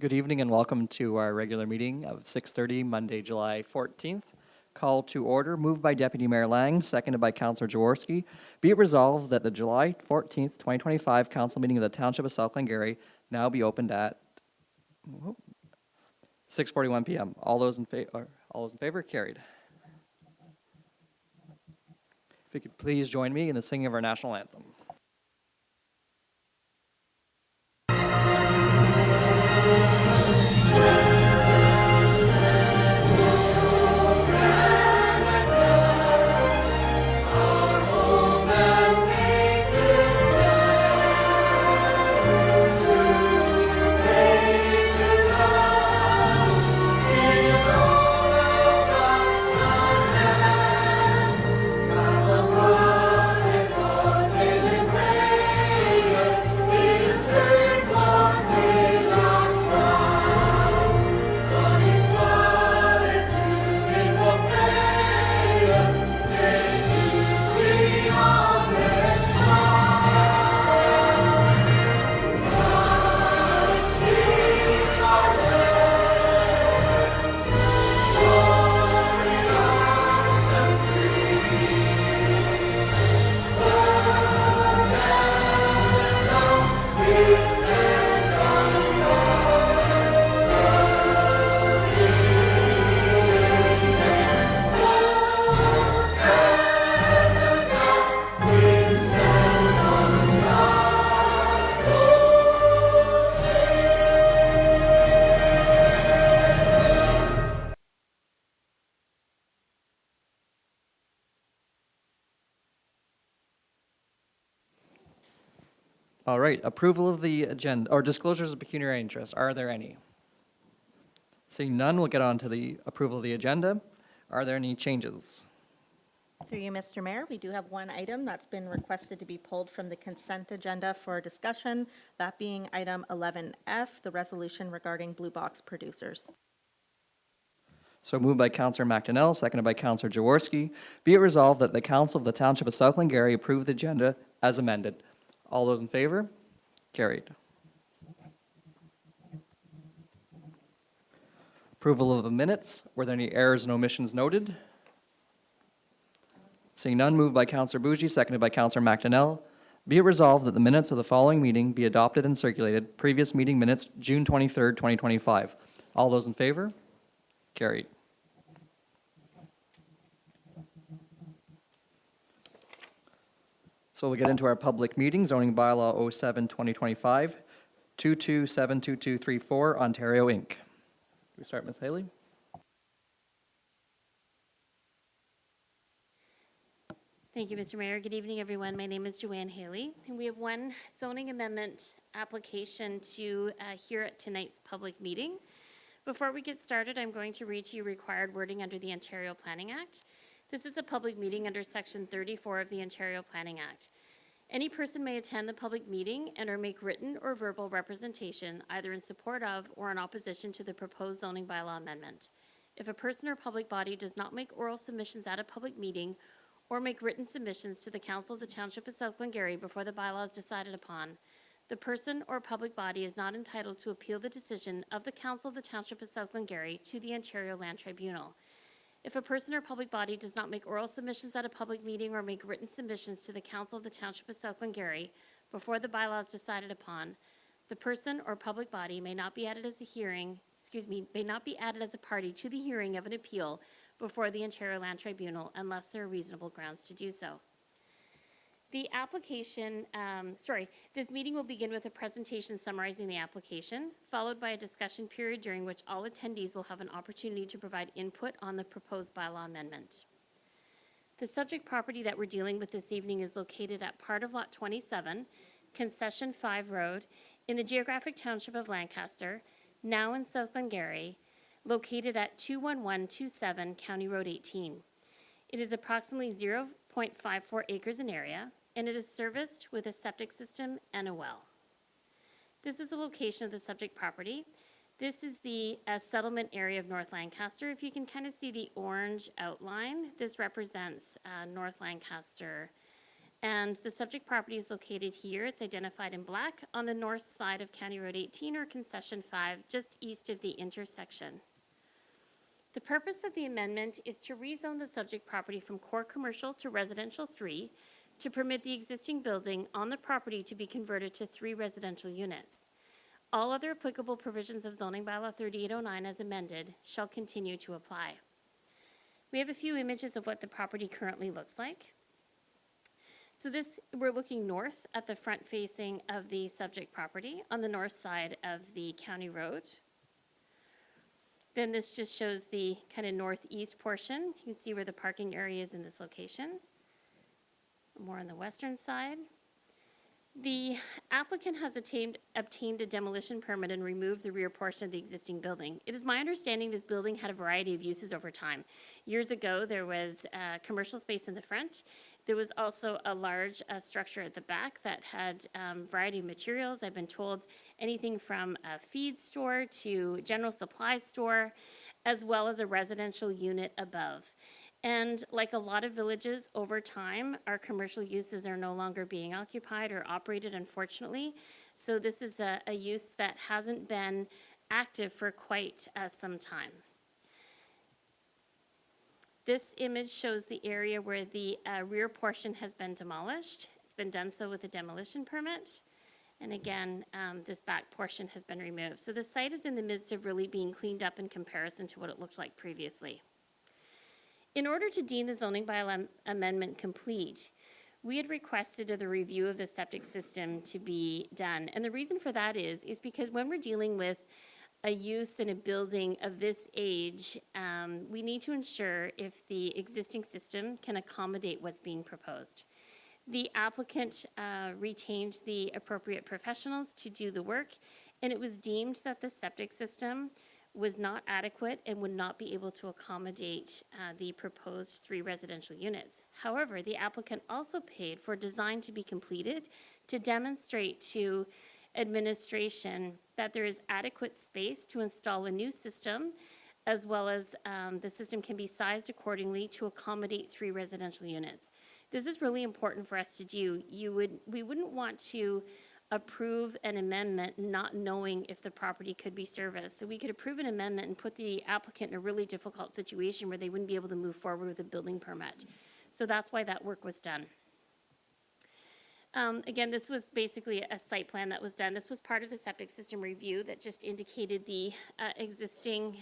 Good evening and welcome to our regular meeting of 6:30, Monday, July 14th. Call to order, moved by Deputy Mayor Lang, seconded by Councillor Jaworski. Be it resolved that the July 14th, 2025 council meeting of the Township of South Glengarry now be opened at 6:41 p.m. All those in favor, carried. If you could please join me in the singing of our national anthem. All right, approval of the agenda, or disclosures of pecuniary interest. Are there any? Seeing none, we'll get on to the approval of the agenda. Are there any changes? Through you, Mr. Mayor, we do have one item that's been requested to be pulled from the consent agenda for discussion, that being item 11F, the resolution regarding Blue Box producers. So moved by Councillor McDonnell, seconded by Councillor Jaworski. Be it resolved that the Council of the Township of South Glengarry approve the agenda as amended. All those in favor? Carried. Approval of the minutes. Were there any errors and omissions noted? Seeing none, moved by Councillor Bougie, seconded by Councillor McDonnell. Be it resolved that the minutes of the following meeting be adopted and circulated. Previous meeting minutes, June 23rd, 2025. All those in favor? Carried. So we'll get into our public meeting, zoning bylaw 07-2025, 2272234, Ontario Inc. Can we start, Ms. Haley? Thank you, Mr. Mayor. Good evening, everyone. My name is Joanne Haley, and we have one zoning amendment application to hear at tonight's public meeting. Before we get started, I'm going to read to you required wording under the Ontario Planning Act. This is a public meeting under Section 34 of the Ontario Planning Act. Any person may attend the public meeting and or make written or verbal representation either in support of or in opposition to the proposed zoning bylaw amendment. If a person or public body does not make oral submissions at a public meeting or make written submissions to the Council of the Township of South Glengarry before the bylaw is decided upon, the person or public body is not entitled to appeal the decision of the Council of the Township of South Glengarry to the Ontario Land Tribunal. If a person or public body does not make oral submissions at a public meeting or make written submissions to the Council of the Township of South Glengarry before the bylaw is decided upon, the person or public body may not be added as a party to the hearing of an appeal before the Ontario Land Tribunal unless there are reasonable grounds to do so. The application, this meeting will begin with a presentation summarizing the application, followed by a discussion period during which all attendees will have an opportunity to provide input on the proposed bylaw amendment. The subject property that we're dealing with this evening is located at part of Lot 27, Concession 5 Road, in the geographic township of Lancaster, now in South Glengarry, located at 21127 County Road 18. It is approximately 0.54 acres in area, and it is serviced with a septic system and a well. This is the location of the subject property. This is the settlement area of North Lancaster. If you can kind of see the orange outline, this represents North Lancaster And the subject property is located here. It's identified in black on the north side of County Road 18 or Concession 5, just east of the intersection. The purpose of the amendment is to rezone the subject property from core commercial to residential 3 to permit the existing building on the property to be converted to 3 residential units. All other applicable provisions of zoning bylaw 3809 as amended shall continue to apply. We have a few images of what the property currently looks like. So we're looking north at the front facing of the subject property on the north side of the county road. Then this just shows the kind of northeast portion. You can see where the parking area is in this location. More on the western side. The applicant has obtained a demolition permit and removed the rear portion of the existing building. It is my understanding this building had a variety of uses over time. Years ago, there was commercial space in the front. There was also a large structure at the back that had a variety of materials. I've been told anything from a feed store to general supply store, as well as a residential unit above. And like a lot of villages, over time, our commercial uses are no longer being occupied or operated, unfortunately. So this is a use that hasn't been active for quite some time. This image shows the area where the rear portion has been demolished. It's been done so with a demolition permit. And again, this back portion has been removed. So the site is in the midst of really being cleaned up in comparison to what it looked like previously. In order to deem the zoning bylaw amendment complete, we had requested the review of the septic system to be done. And the reason for that is because when we're dealing with a use in a building of this age, we need to ensure if the existing system can accommodate what's being proposed. The applicant retained the appropriate professionals to do the work, and it was deemed that the septic system was not adequate and would not be able to accommodate the proposed 3 residential units. However, the applicant also paid for design to be completed to demonstrate to administration that there is adequate space to install a new system, as well as the system can be sized accordingly to accommodate 3 residential units. This is really important for us to do. We wouldn't want to approve an amendment not knowing if the property could be serviced. So we could approve an amendment and put the applicant in a really difficult situation where they wouldn't be able to move forward with a building permit. So that's why that work was done. Again, this was basically a site plan that was done. This was part of the septic system review that just indicated the existing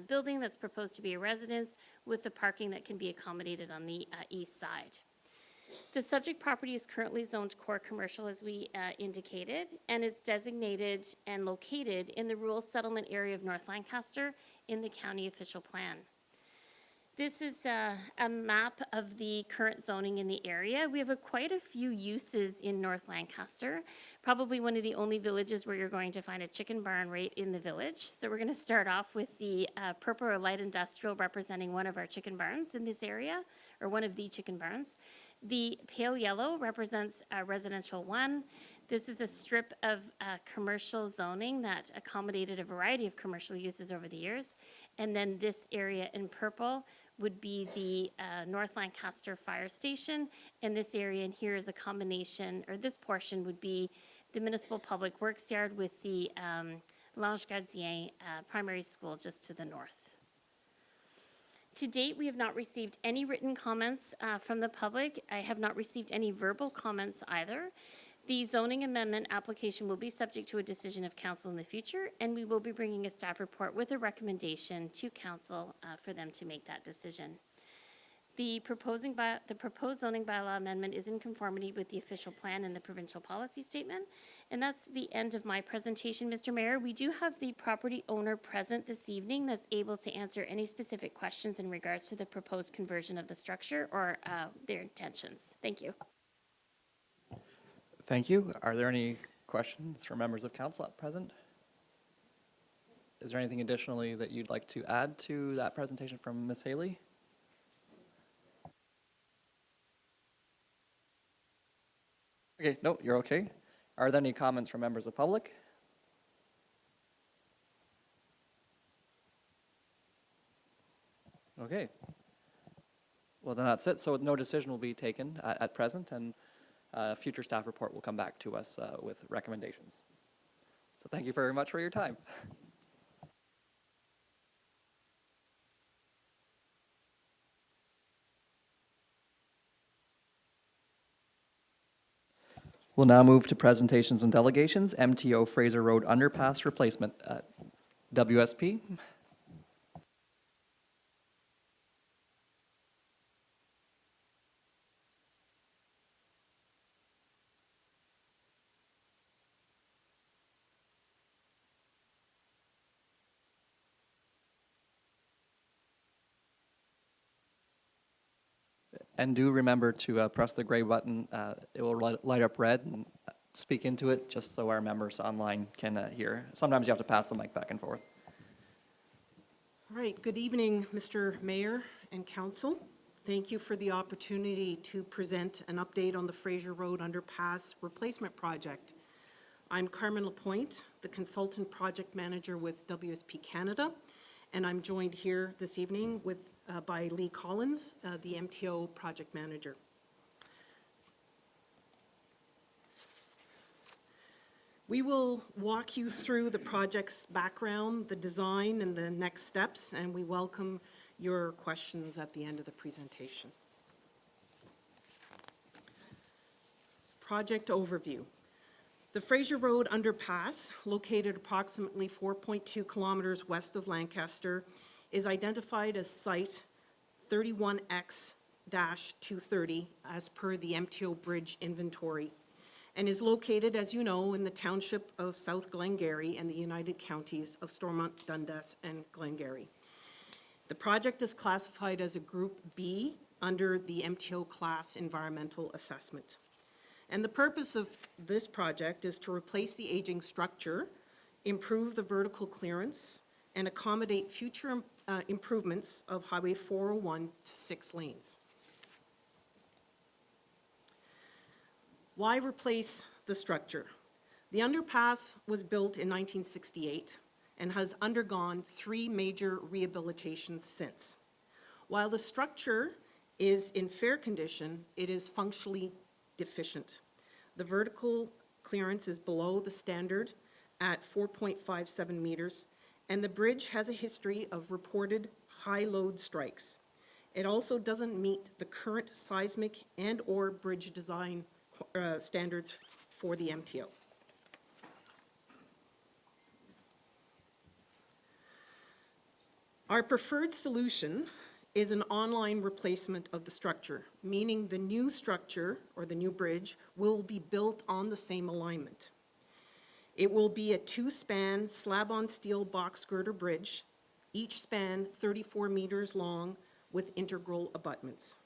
building that's proposed to be a residence with the parking that can be accommodated on the east side. The subject property is currently zoned core commercial, as we indicated, and it's designated and located in the rural settlement area of North Lancaster in the county official plan. This is a map of the current zoning in the area. We have quite a few uses in North Lancaster, probably one of the only villages where you're going to find a chicken barn right in the village. So we're going to start off with the purple or light industrial representing one of our chicken barns in this area, or one of the chicken barns. The pale yellow represents residential 1. This is a strip of commercial zoning that accommodated a variety of commercial uses over the years. And then this area in purple would be the North Lancaster Fire Station. And this area in here is a combination, or this portion would be the Municipal Public Works Yard with the L'Ange Gardien Primary School just to the north. To date, we have not received any written comments from the public. I have not received any verbal comments either. The zoning amendment application will be subject to a decision of council in the future, and we will be bringing a staff report with a recommendation to council for them to make that decision. The proposed zoning bylaw amendment is in conformity with the official plan and the provincial policy statement. And that's the end of my presentation, Mr. Mayor. We do have the property owner present this evening that's able to answer any specific questions in regards to the proposed conversion of the structure or their intentions. Thank you. Thank you. Are there any questions from members of council at present? Is there anything additionally that you'd like to add to that presentation from Ms. Haley? Okay, no, you're okay. Are there any comments from members of the public? Okay. Well, then that's it. So no decision will be taken at present, and future staff report will come back to us with recommendations. So thank you very much for your time. We'll now move to presentations and delegations. MTO Fraser Road Underpass Replacement. WSP. And do remember to press the gray button. It will light up red, and speak into it just so our members online can hear. Sometimes you have to pass the mic back and forth. All right, good evening, Mr. Mayor and Council. Thank you for the opportunity to present an update on the Fraser Road Underpass Replacement Project. I'm Carmen Lapointe, the Consultant Project Manager with WSP Canada, and I'm joined here this evening by Lee Collins, the MTO Project Manager. We will walk you through the project's background, the design, and the next steps, and we welcome your questions at the end of the presentation. Project overview. The Fraser Road Underpass, located approximately 4.2 kilometers west of Lancaster, is identified as Site 31X-230 as per the MTO Bridge Inventory, and is located, as you know, in the township of South Glengarry and the United Counties of Stormont, Dundas, and Glengarry. The project is classified as a Group B under the MTO Class Environmental Assessment. And the purpose of this project is to replace the aging structure, improve the vertical clearance, and accommodate future improvements of Highway 401 to 6 lanes. Why replace the structure? The underpass was built in 1968 and has undergone 3 major rehabilitations since. While the structure is in fair condition, it is functionally deficient. The vertical clearance is below the standard at 4.57 meters, and the bridge has a history of reported high load strikes. It also doesn't meet the current seismic and/or bridge design standards for the MTO. Our preferred solution is an online replacement of the structure, meaning the new structure or the new bridge will be built on the same alignment. It will be a 2-span slab-on-steel box girder bridge, each span 34 meters long with integral abutments.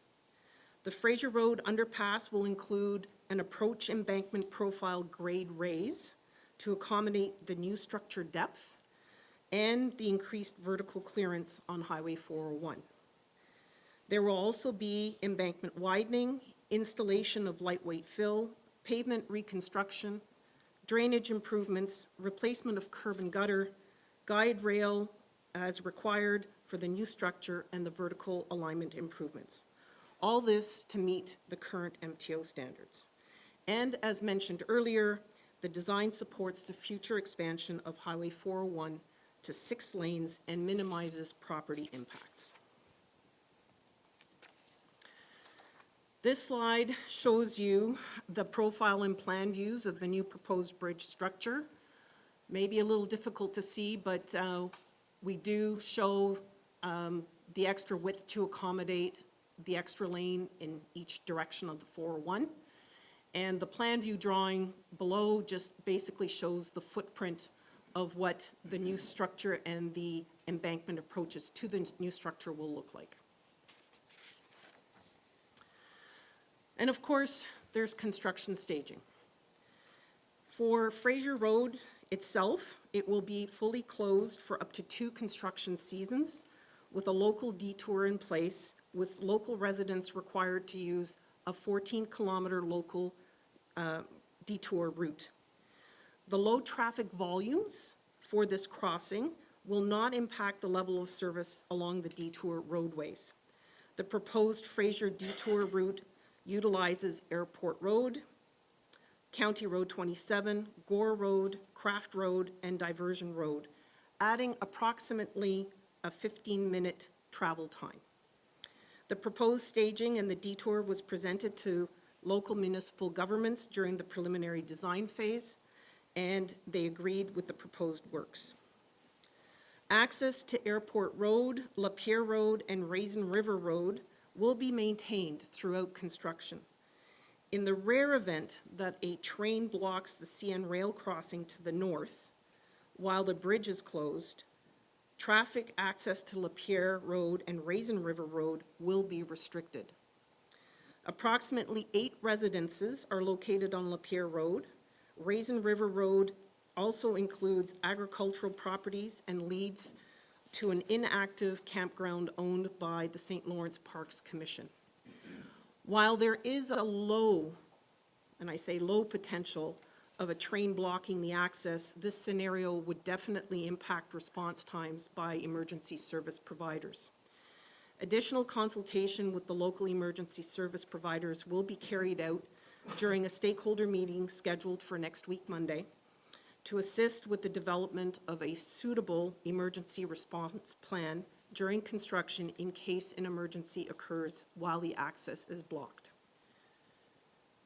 The Fraser Road Underpass will include an approach embankment profile grade raise to accommodate the new structure depth and the increased vertical clearance on Highway 401. There will also be embankment widening, installation of lightweight fill, pavement reconstruction, drainage improvements, replacement of curb and gutter, guide rail as required for the new structure, and the vertical alignment improvements. All this to meet the current MTO standards. And as mentioned earlier, the design supports the future expansion of Highway 401 to 6 lanes and minimizes property impacts. This slide shows you the profile and plan views of the new proposed bridge structure. Maybe a little difficult to see, but we do show the extra width to accommodate the extra lane in each direction of the 401. And the plan view drawing below just basically shows the footprint of what the new structure and the embankment approaches to the new structure will look like. And of course, there's construction staging. For Fraser Road itself, it will be fully closed for up to 2 construction seasons with a local detour in place, with local residents required to use a 14-kilometer local detour route. The low traffic volumes for this crossing will not impact the level of service along the detour roadways. The proposed Fraser detour route utilizes Airport Road, County Road 27, Gore Road, Craft Road, and Diversion Road, adding approximately a 15-minute travel time. The proposed staging and the detour was presented to local municipal governments during the preliminary design phase, and they agreed with the proposed works. Access to Airport Road, Lapierre Road, and Raisin River Road will be maintained throughout construction. In the rare event that a train blocks the CN rail crossing to the north while the bridge is closed, traffic access to Lapierre Road and Raisin River Road will be restricted. Approximately 8 residences are located on Lapierre Road. Raisin River Road also includes agricultural properties and leads to an inactive campground owned by the St. Lawrence Parks Commission. While there is a low, and I say low potential, of a train blocking the access, this scenario would definitely impact response times by emergency service providers. Additional consultation with the local emergency service providers will be carried out during a stakeholder meeting scheduled for next week, Monday, to assist with the development of a suitable emergency response plan during construction in case an emergency occurs while the access is blocked.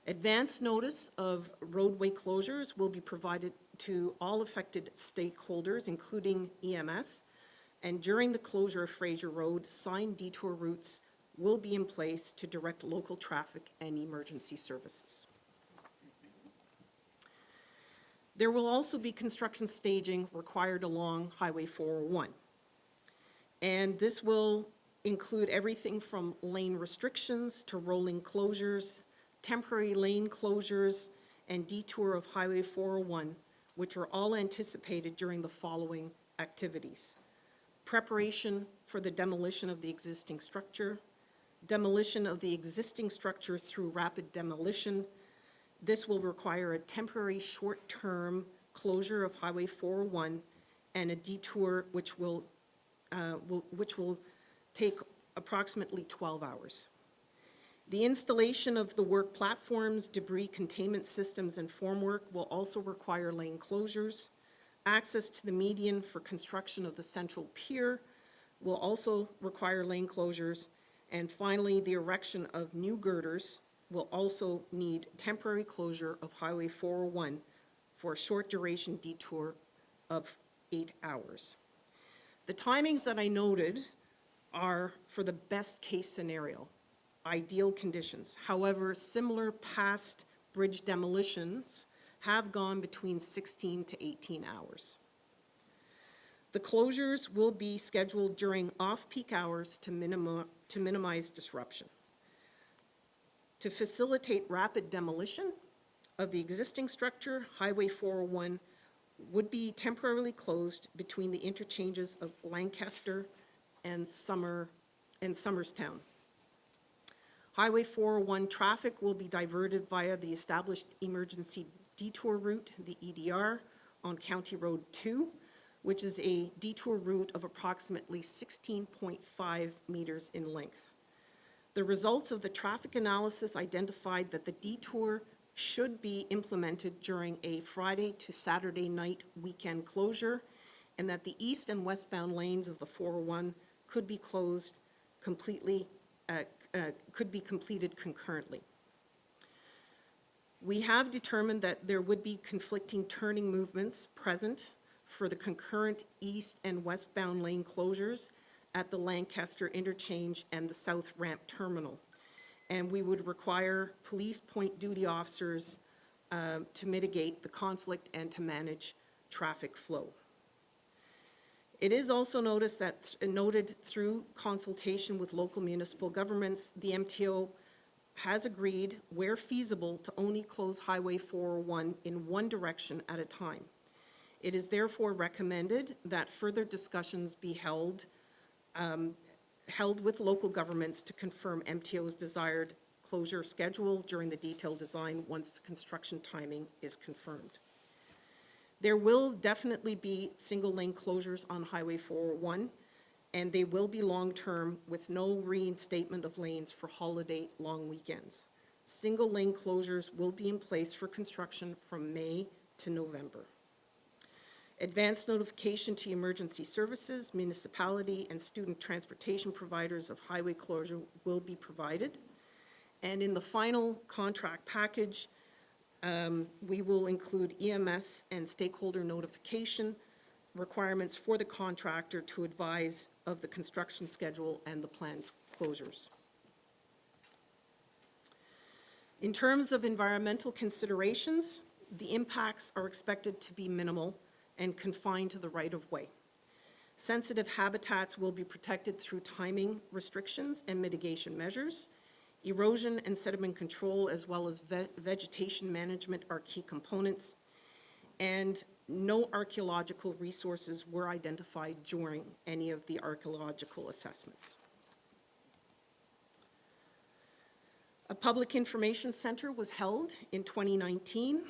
Advance notice of roadway closures will be provided to all affected stakeholders, including EMS, and during the closure of Fraser Road, signed detour routes will be in place to direct local traffic and emergency services. There will also be construction staging required along Highway 401. And this will include everything from lane restrictions to rolling closures, temporary lane closures, and detour of Highway 401, which are all anticipated during the following activities: preparation for the demolition of the existing structure, demolition of the existing structure through rapid demolition. This will require a temporary short-term closure of Highway 401 and a detour which will take approximately 12 hours. The installation of the work platforms, debris containment systems, and formwork will also require lane closures. Access to the median for construction of the central pier will also require lane closures. And finally, the erection of new girders will also need temporary closure of Highway 401 for a short duration detour of 8 hours. The timings that I noted are for the best case scenario, ideal conditions. However, similar past bridge demolitions have gone between 16 to 18 hours. The closures will be scheduled during off-peak hours to minimize disruption. To facilitate rapid demolition of the existing structure, Highway 401 would be temporarily closed between the interchanges of Lancaster and Somerstown. Highway 401 traffic will be diverted via the established emergency detour route, the EDR, on County Road 2, which is a detour route of approximately 16.5 meters in length. The results of the traffic analysis identified that the detour should be implemented during a Friday to Saturday night weekend closure, and that the east and westbound lanes of the 401 could be closed completely, could be completed concurrently. We have determined that there would be conflicting turning movements present for the concurrent east and westbound lane closures at the Lancaster interchange and the South Ramp terminal. And we would require police point duty officers to mitigate the conflict and to manage traffic flow. It is also noted through consultation with local municipal governments, the MTO has agreed, where feasible, to only close Highway 401 in one direction at a time. It is therefore recommended that further discussions be held with local governments to confirm MTO's desired closure schedule during the detailed design once the construction timing is confirmed. There will definitely be single lane closures on Highway 401, and they will be long-term with no reinstatement of lanes for holiday long weekends. single-lane closures will be in place for construction from May to November. Advanced notification to emergency services, municipality, and student transportation providers of highway closure will be provided. And in the final contract package, we will include EMS and stakeholder notification requirements for the contractor to advise of the construction schedule and the planned closures. In terms of environmental considerations, the impacts are expected to be minimal and confined to the right-of-way. Sensitive habitats will be protected through timing restrictions and mitigation measures. Erosion and sediment control, as well as vegetation management, are key components. And no archaeological resources were identified during any of the archaeological assessments. A public information center was held in 2019,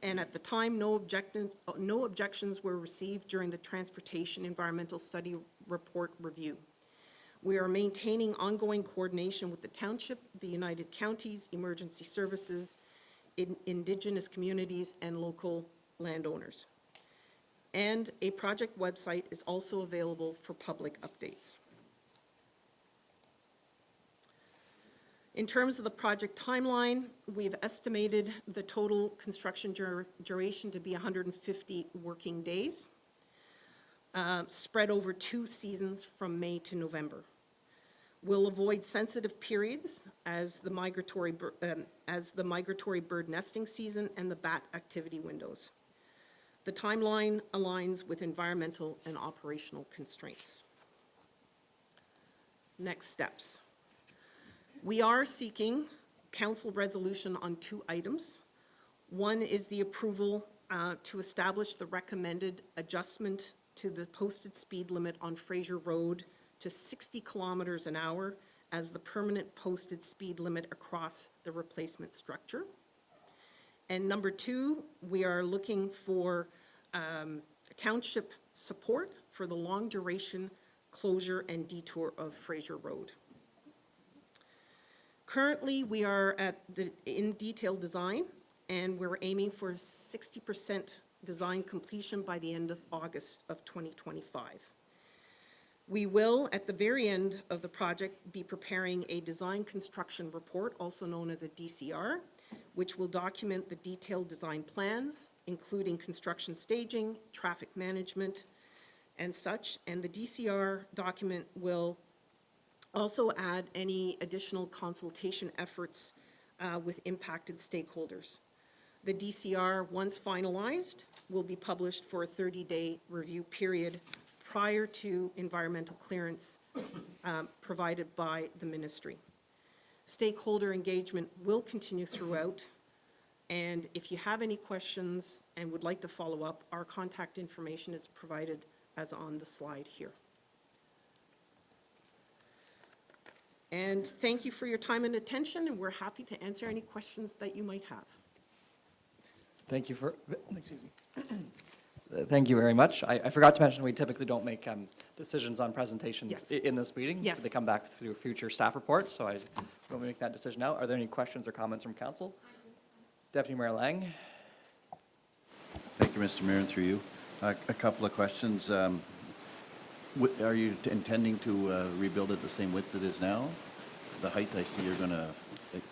and at the time, no objections were received during the Transportation Environmental Study Report review. We are maintaining ongoing coordination with the township, the United Counties, emergency services, Indigenous communities, and local landowners. And a project website is also available for public updates. In terms of the project timeline, we've estimated the total construction duration to be 150 working days, spread over 2 seasons from May to November. We'll avoid sensitive periods as the migratory bird nesting season and the bat activity windows. The timeline aligns with environmental and operational constraints. Next steps. We are seeking council resolution on 2 items. One is the approval to establish the recommended adjustment to the posted speed limit on Fraser Road to 60 kilometers an hour as the permanent posted speed limit across the replacement structure. And number 2, we are looking for township support for the long duration closure and detour of Fraser Road. Currently, we are in detailed design, and we're aiming for 60% design completion by the end of August of 2025. We will, at the very end of the project, be preparing a design construction report, also known as a DCR, which will document the detailed design plans, including construction staging, traffic management, and such. And the DCR document will also add any additional consultation efforts with impacted stakeholders. The DCR, once finalized, will be published for a 30-day review period prior to environmental clearance provided by the ministry. Stakeholder engagement will continue throughout, and if you have any questions and would like to follow up, our contact information is provided as on the slide here. And thank you for your time and attention, and we're happy to answer any questions that you might have. Thank you for, excuse me. Thank you very much. I forgot to mention, we typically don't make decisions on presentations Yes. in this meeting. Yes. They come back through future staff reports, so I don't make that decision now. Are there any questions or comments from council? Deputy Mayor Lang? Thank you, Mr. Mayor, and through you. A couple of questions. Are you intending to rebuild it the same width it is now? The height, I see you're going to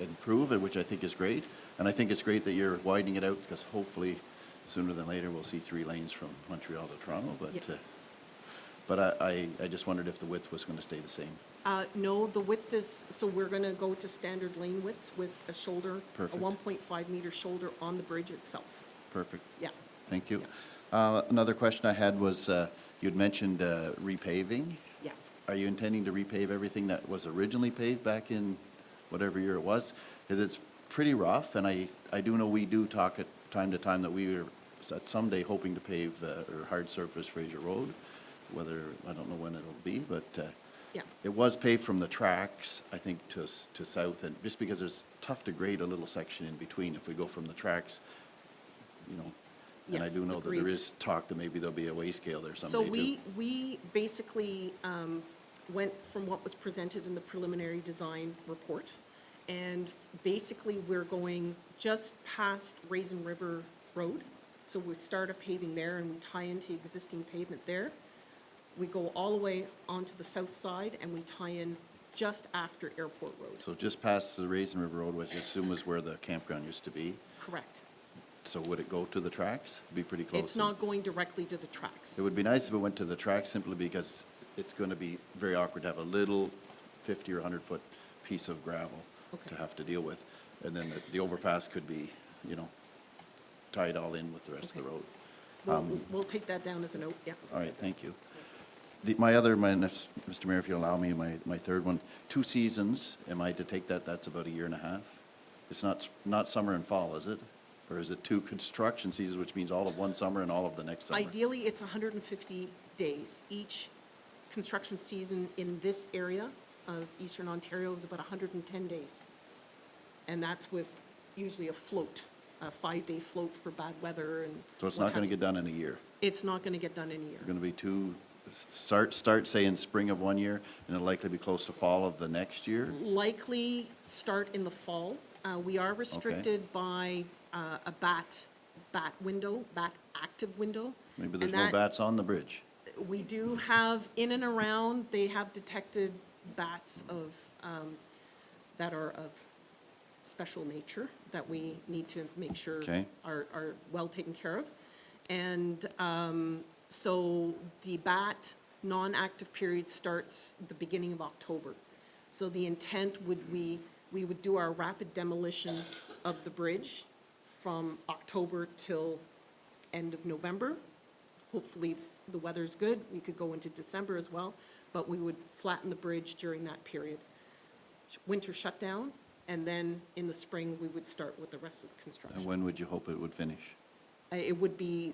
improve, which I think is great. And I think it's great that you're widening it out, because hopefully sooner than later we'll see 3 lanes from Montreal to Toronto. But, Yeah. but I just wondered if the width was going to stay the same. No, the width is, so we're going to go to standard lane widths with a shoulder, Perfect. a 1.5 meter shoulder on the bridge itself. Perfect. Yeah. Thank you. Another question I had was, you'd mentioned repaving. Yes. Are you intending to repave everything that was originally paved back in whatever year it was? Because it's pretty rough, and I do know we do talk at time to time that we are at someday hoping to pave or hard surface Fraser Road, whether, I don't know when it'll be, but Yeah. it was paved from the tracks, I think, to south, and just because it's tough to grade a little section in between. If we go from the tracks, you know, and I Yes, do know that agreed. there is talk that maybe there'll be a way scale there So someday too. we basically went from what was presented in the preliminary design report, And basically, we're going just past Raisin River Road. So we start a paving there and we tie into existing pavement there. We go all the way onto the south side and we tie in just after Airport Road. So just past the Raisin River Road, which I assume is where the campground used to be. Correct. So would it go to the tracks? Be pretty close? It's not going directly to the tracks. It would be nice if it went to the tracks simply because it's going to be very awkward to have a little 50 or 100-foot piece of gravel Okay. to have to deal with. And then the overpass could be, you know, tied all in with the rest of the road. We'll take that down as a note, yeah. All right, thank you. Next, Mr. Mayor, if you allow me, my third one, 2 seasons, am I to take that, that's about a year and a half? It's not summer and fall, is it? Or is it 2 construction seasons, which means all of one summer and all of the next summer? Ideally, it's 150 days. Each construction season in this area of Eastern Ontario is about 110 days. And that's with usually a float, a 5-day float for bad weather and. So it's what not going to have get done in a year? you. It's not going to get done in a year. Going to be 2, start say in spring of one year, and it'll likely be close to fall of the next year? Likely start in the fall. We are restricted by a bat active window. Maybe there's and no that- bats on the bridge. We do have, in and around, they have detected bats of, that are of special nature that we need to make sure Okay. are well taken care of. And so the bat non-active period starts the beginning of October. So the intent would we would do our rapid demolition of the bridge from October till end of November. Hopefully, the weather's good, we could go into December as well, but we would flatten the bridge during that period. Winter shutdown, and then in the spring, we would start with the rest of the And construction. when would you hope it would finish? It would be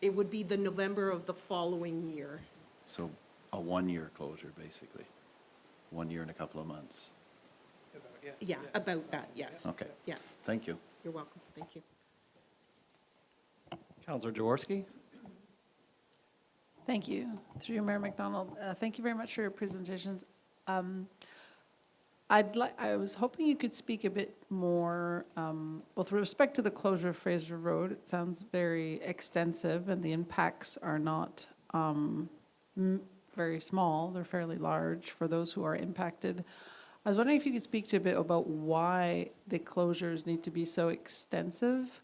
the November of the following year. So a 1-year closure, basically. 1 year and a couple of months. Yeah, about that, yes. Okay. Yes, Thank you. you're welcome, thank you. Counselor Jaworski? Thank you. Through you, Mayor McDonald. Thank you very much for your presentations. I was hoping you could speak a bit more, with respect to the closure of Fraser Road. It sounds very extensive and the impacts are not very small. They're fairly large for those who are impacted. I was wondering if you could speak to a bit about why the closures need to be so extensive.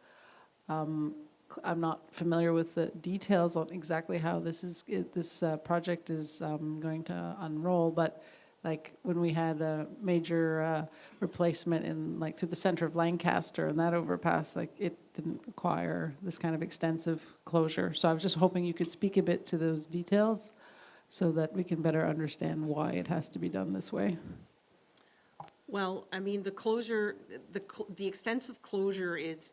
I'm not familiar with the details on exactly how this project is going to unroll, but like when we had a major replacement in like through the center of Lancaster and that overpass, like it didn't require this kind of extensive closure. So I was just hoping you could speak a bit to those details so that we can better understand why it has to be done this way. Well, I mean, the closure, the extensive closure is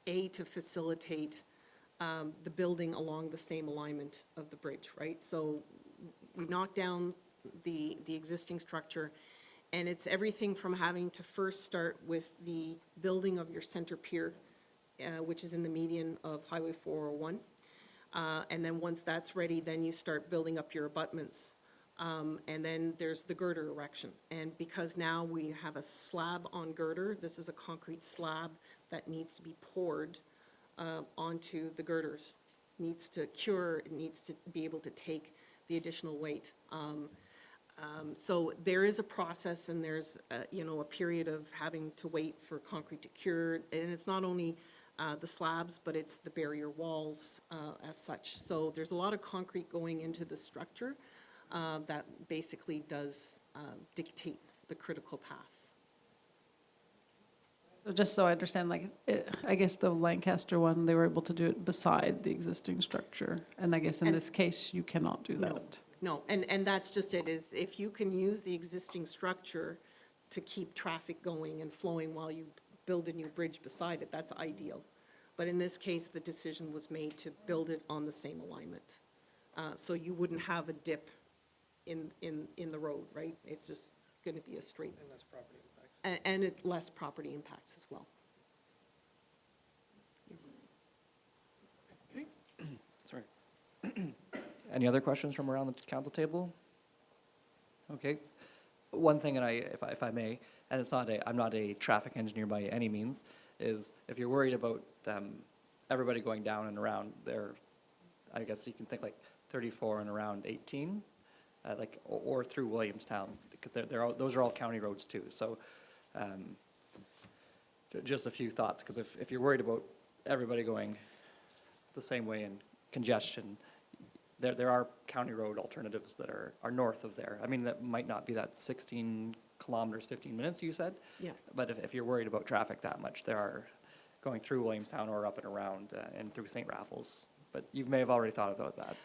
to facilitate the building along the same alignment of the bridge, right? So we knock down the existing structure, and it's everything from having to first start with the building of your center pier, which is in the median of Highway 401. And then once that's ready, then you start building up your abutments. And then there's the girder erection. And because now we have a slab on girder, this is a concrete slab that needs to be poured onto the girders. Needs to cure, it needs to be able to take the additional weight. So there is a process and there's, a period of having to wait for concrete to cure. And it's not only the slabs, but it's the barrier walls as such. So there's a lot of concrete going into the structure that basically does dictate the critical path. So just so I understand, like, I guess the Lancaster one, they were able to do it beside the existing structure. And I guess in this case, you cannot do that. No, and that's just it, is if you can use the existing structure to keep traffic going and flowing while you build a new bridge beside it, that's ideal. But in this case, the decision was made to build it on the same alignment. So you wouldn't have a dip in the road, right? It's just going to be a straight. And less property impacts. And it less property impacts as well. Sorry. Any other questions from around the council table? Okay. One thing, and if I may, and I'm not a traffic engineer by any means, is if you're worried about everybody going down and around there, I guess you can think like 34 and around 18, or through Williamstown, because those are all county roads too. So just a few thoughts, because if you're worried about everybody going the same way in congestion, there are county road alternatives that are north of there. I mean, that might not be that 16 kilometers, 15 minutes you said. Yeah. But if you're worried about traffic that much, there are going through Williamstown or up and around and through St. Raffles. But you may have already thought about that.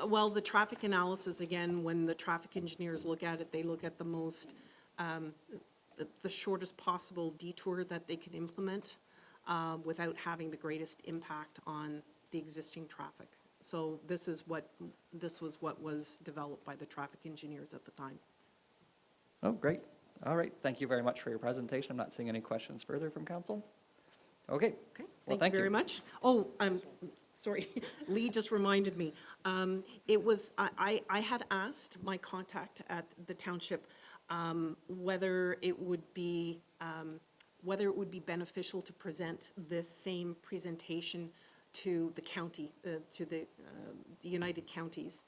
Well, the traffic analysis, again, when the traffic engineers look at it, they look at the most, the shortest possible detour that they can implement without having the greatest impact on the existing traffic. So this was what was developed by the traffic engineers at the time. Oh, great. All right. Thank you very much for your presentation. I'm not seeing any questions further from council. Okay. Okay, Well, thank you very much. Oh, sorry, Lee just reminded me. It was, I had asked my contact at the township whether it would be beneficial to present this same presentation to the county, to the United Counties.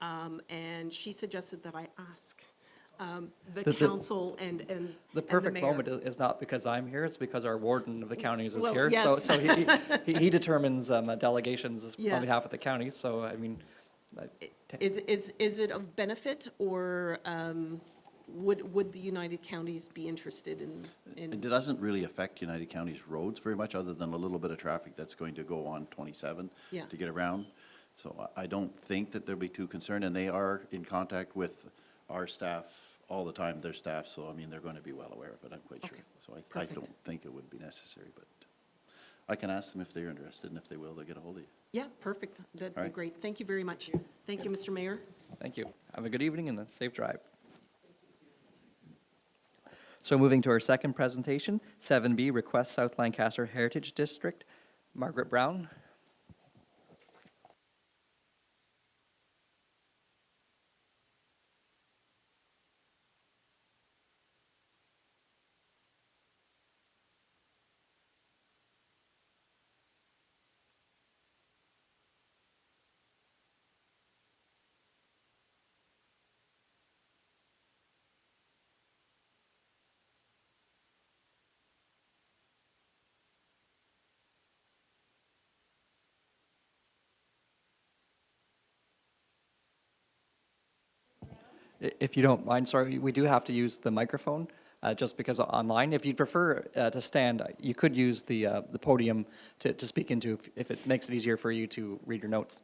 And she suggested that I ask the council and The perfect moment is not because I'm here, it's because our warden of the counties is Well, here. yes. So he determines delegations Yeah. on behalf of the county. So, I mean, Is it of benefit, or would the United Counties be interested in? It doesn't really affect United Counties roads very much, other than a little bit of traffic that's going to go on 27 Yeah. to get around. So I don't think that they'll be too concerned, and they are in contact with our staff all the time, their staff, so I mean, they're going to be well aware of it, I'm quite sure. Okay. So I Perfect. don't think it would be necessary, but I can ask them if they're interested, and if they will, they'll get a hold of you. Yeah, perfect. That'd All be right. great. Thank you very much. Thank you, Mr. Mayor. thank you. Have a good evening and a safe drive. So moving to our second presentation, 7B, Request South Lancaster Heritage District. Margaret Brown. If you don't mind, sorry, we do have to use the microphone, just because online. If you'd prefer to stand, you could use the podium to speak into if it makes it easier for you to read your notes.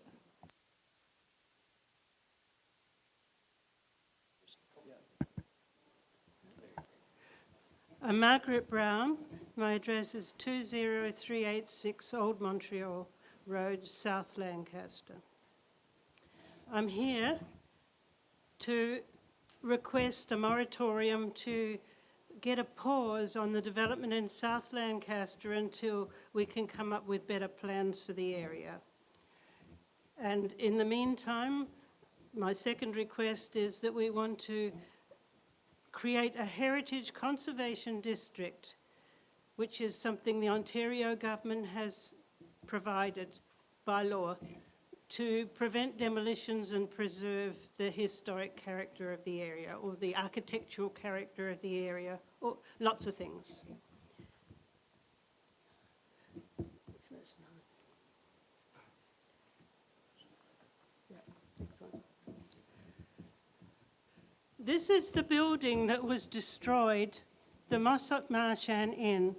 I'm Margaret Brown. My address is 20386 Old Montreal Road, South Lancaster. I'm here to request a moratorium to get a pause on the development in South Lancaster until we can come up with better plans for the area. And in the meantime, my second request is that we want to create a heritage conservation district, which is something the Ontario government has provided by law to prevent demolitions and preserve the historic character of the area, or the architectural character of the area, or lots of things. This is the building that was destroyed, the Mossop Marchand Inn,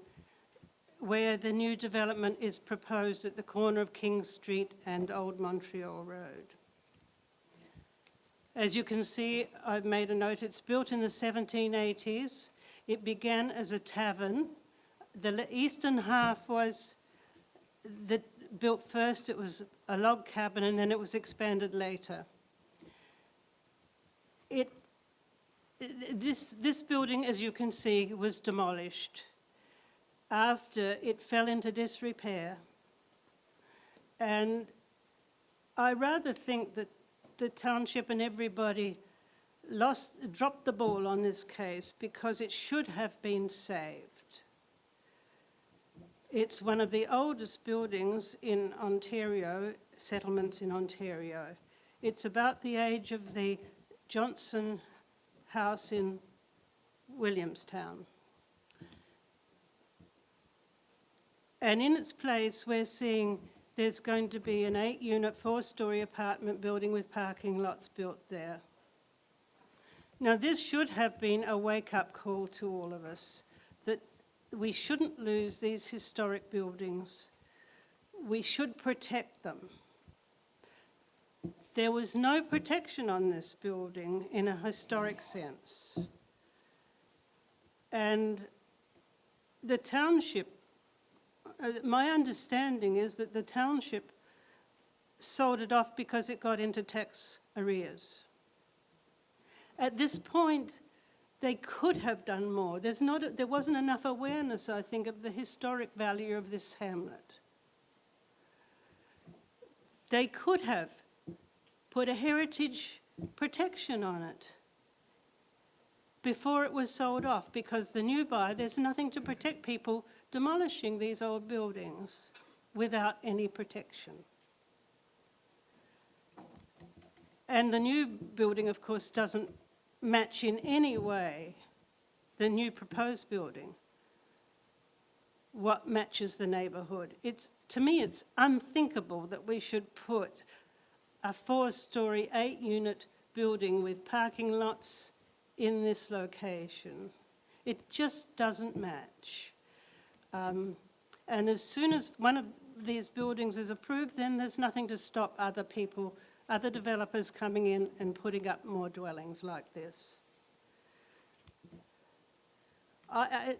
where the new development is proposed at the corner of King Street and Old Montreal Road. As you can see, I've made a note, it's built in the 1780s. It began as a tavern. The eastern half was built first, it was a log cabin, and then it was expanded later. This building, as you can see, was demolished after it fell into disrepair. And I rather think that the township and everybody dropped the ball on this case because it should have been saved. It's one of the oldest buildings in Ontario, settlements in Ontario. It's about the age of the Johnson House in Williamstown. And in its place, we're seeing there's going to be an 8-unit, 4-story apartment building with parking lots built there. Now, this should have been a wake-up call to all of us, that we shouldn't lose these historic buildings. We should protect them. There was no protection on this building in a historic sense. And the township, my understanding is that the township sold it off because it got into tax arrears. At this point, they could have done more. There wasn't enough awareness, I think, of the historic value of this hamlet. They could have put a heritage protection on it before it was sold off, because the new buyer, there's nothing to protect people demolishing these old buildings without any protection. And the new building, of course, doesn't match in any way the new proposed building what matches the neighbourhood. To me, it's unthinkable that we should put a 4-story, 8-unit building with parking lots in this location. It just doesn't match. And as soon as one of these buildings is approved, then there's nothing to stop other people, other developers coming in and putting up more dwellings like this.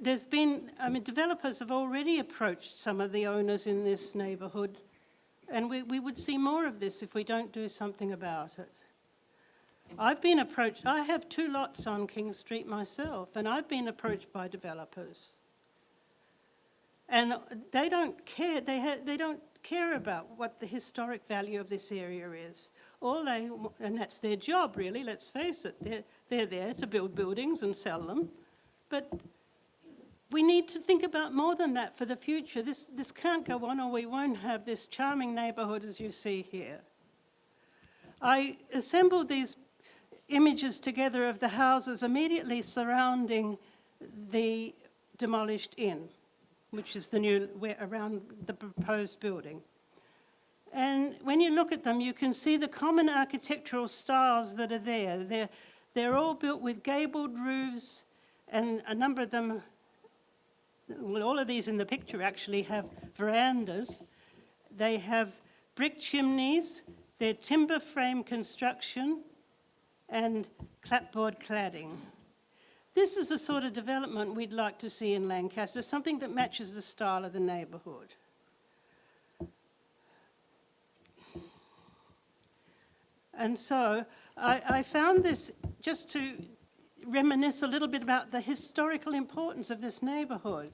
Developers have already approached some of the owners in this neighbourhood, and we would see more of this if we don't do something about it. I've been approached, I have 2 lots on King Street myself, and I've been approached by developers. And they don't care, they don't care about what the historic value of this area is. And that's their job really, let's face it, they're there to build buildings and sell them. But we need to think about more than that for the future. This can't go on, or we won't have this charming neighbourhood as you see here. I assembled these images together of the houses immediately surrounding the demolished inn, which is around the proposed building. And when you look at them, you can see the common architectural styles that are there. They're all built with gabled roofs, and a number of them, well, all of these in the picture actually have verandas. They have brick chimneys, they're timber frame construction, and clapboard cladding. This is the sort of development we'd like to see in Lancaster, something that matches the style of the neighbourhood. And so I found this just to reminisce a little bit about the historical importance of this neighbourhood.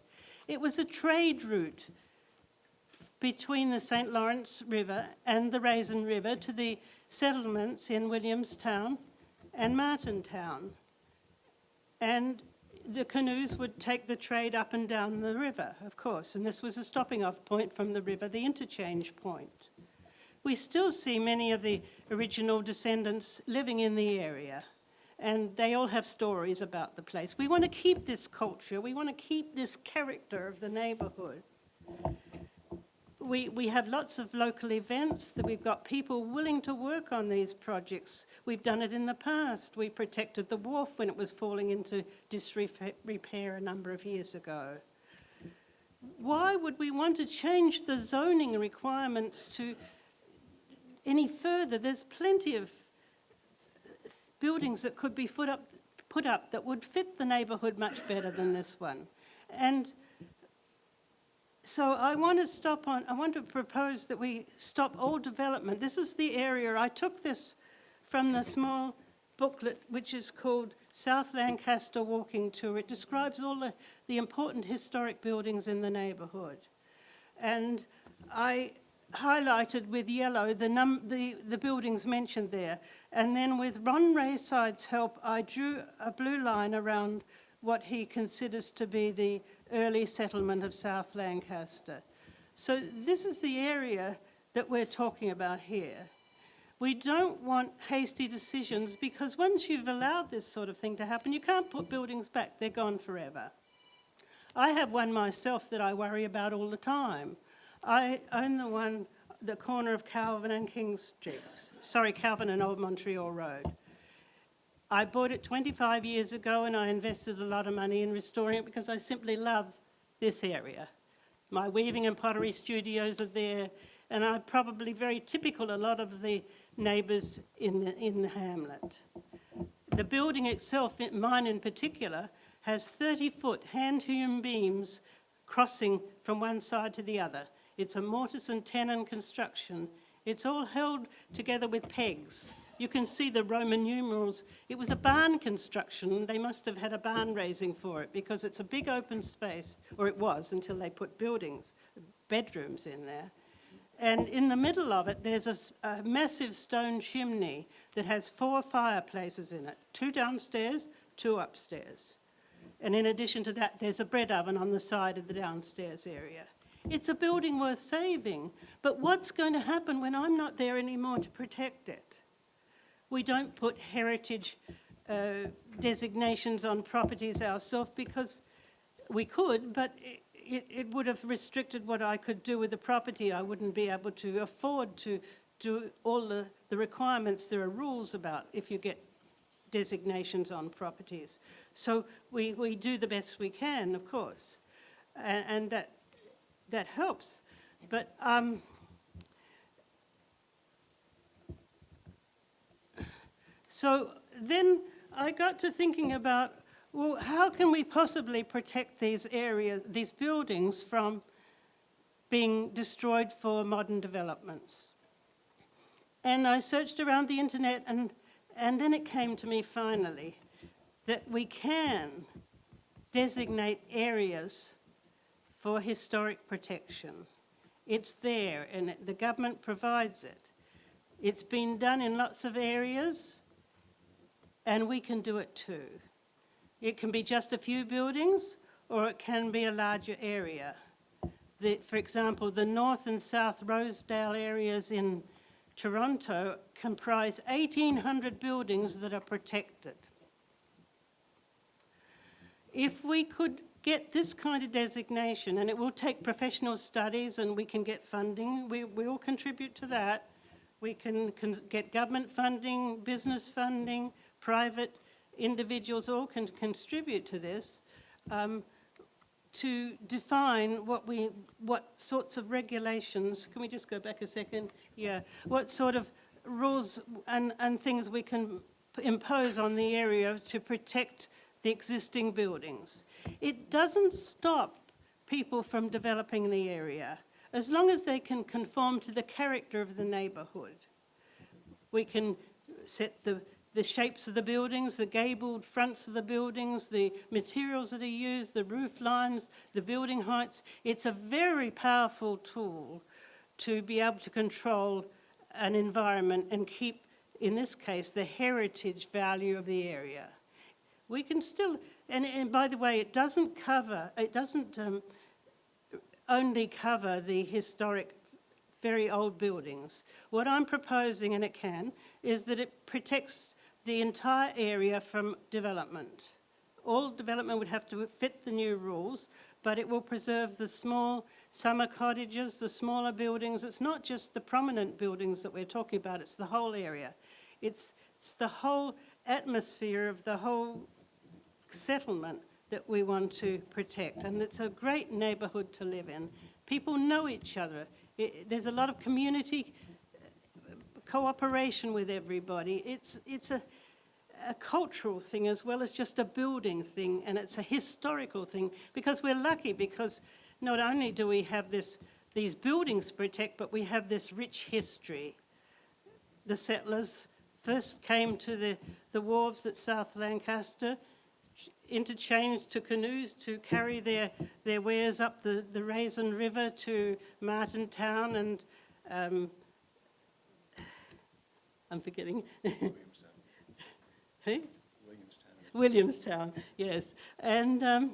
It was a trade route between the St. Lawrence River and the Raisin River to the settlements in Williamstown and Martintown. And the canoes would take the trade up and down the river, of course, and this was a stopping off point from the river, the interchange point. We still see many of the original descendants living in the area, and they all have stories about the place. We want to keep this culture, we want to keep this character of the neighbourhood. We have lots of local events, that we've got people willing to work on these projects. We've done it in the past. We protected the wharf when it was falling into disrepair a number of years ago. Why would we want to change the zoning requirements to any further? There's plenty of buildings that could be put up that would fit the neighbourhood much better than this one. And so I want to propose that we stop all development. This is the area, I took this from the small booklet which is called South Lancaster Walking Tour. It describes all the important historic buildings in the neighbourhood. And I highlighted with yellow the buildings mentioned there. And then with Ron Rayside's help, I drew a blue line around what he considers to be the early settlement of South Lancaster. So this is the area that we're talking about here. We don't want hasty decisions, because once you've allowed this sort of thing to happen, you can't put buildings back. They're gone forever. I have one myself that I worry about all the time. I own the corner of Calvin and King Streets. Sorry, Calvin and Old Montreal Road. I bought it 25 years ago, and I invested a lot of money in restoring it because I simply love this area. My weaving and pottery studios are there, and I'm probably very typical a lot of the neighbours in the hamlet. The building itself, mine in particular, has 30-foot hand-hewn beams crossing from one side to the other. It's a mortise and tenon construction. It's all held together with pegs. You can see the Roman numerals. It was a barn construction. They must have had a barn raising for it, because it's a big open space, or it was until they put bedrooms in there. And in the middle of it, there's a massive stone chimney that has 4 fireplaces in it, 2 downstairs, 2 upstairs. And in addition to that, there's a bread oven on the side of the downstairs area. It's a building worth saving, but what's going to happen when I'm not there anymore to protect it? We don't put heritage designations on properties ourselves, because we could, but it would have restricted what I could do with the property. I wouldn't be able to afford to do all the requirements there are rules about if you get designations on properties. So we do the best we can, of course, and that helps. But so then I got to thinking about, well, how can we possibly protect these areas, these buildings, from being destroyed for modern developments? And I searched around the internet, and then it came to me finally that we can designate areas for historic protection. It's there, and the government provides it. It's been done in lots of areas, and we can do it too. It can be just a few buildings, or it can be a larger area. For example, the North and South Rosedale areas in Toronto comprise 1,800 buildings that are protected. If we could get this kind of designation, and it will take professional studies, and we can get funding, we will contribute to that. We can get government funding, business funding, private individuals all can contribute to this, to define what sorts of regulations. Can we just go back a second? Yeah. What sort of rules and things we can impose on the area to protect the existing buildings. It doesn't stop people from developing the area, as long as they can conform to the character of the neighbourhood. We can set the shapes of the buildings, the gabled fronts of the buildings, the materials that are used, the roof lines, the building heights. It's a very powerful tool to be able to control an environment and keep, in this case, the heritage value of the area. We can still, and by the way, it doesn't only cover the historic, very old buildings. What I'm proposing, and it can, is that it protects the entire area from development. All development would have to fit the new rules, but it will preserve the small summer cottages, the smaller buildings. It's not just the prominent buildings that we're talking about, it's the whole area. It's the whole atmosphere of the whole settlement that we want to protect, and it's a great neighbourhood to live in. People know each other. There's a lot of community cooperation with everybody. It's a cultural thing as well as just a building thing, and it's a historical thing, because we're lucky, because not only do we have these buildings to protect, but we have this rich history. The settlers first came to the wharves at South Lancaster, interchanged to canoes to carry their wares up the Raisin River to Martintown, I'm forgetting. Who? Williamstown, yes. And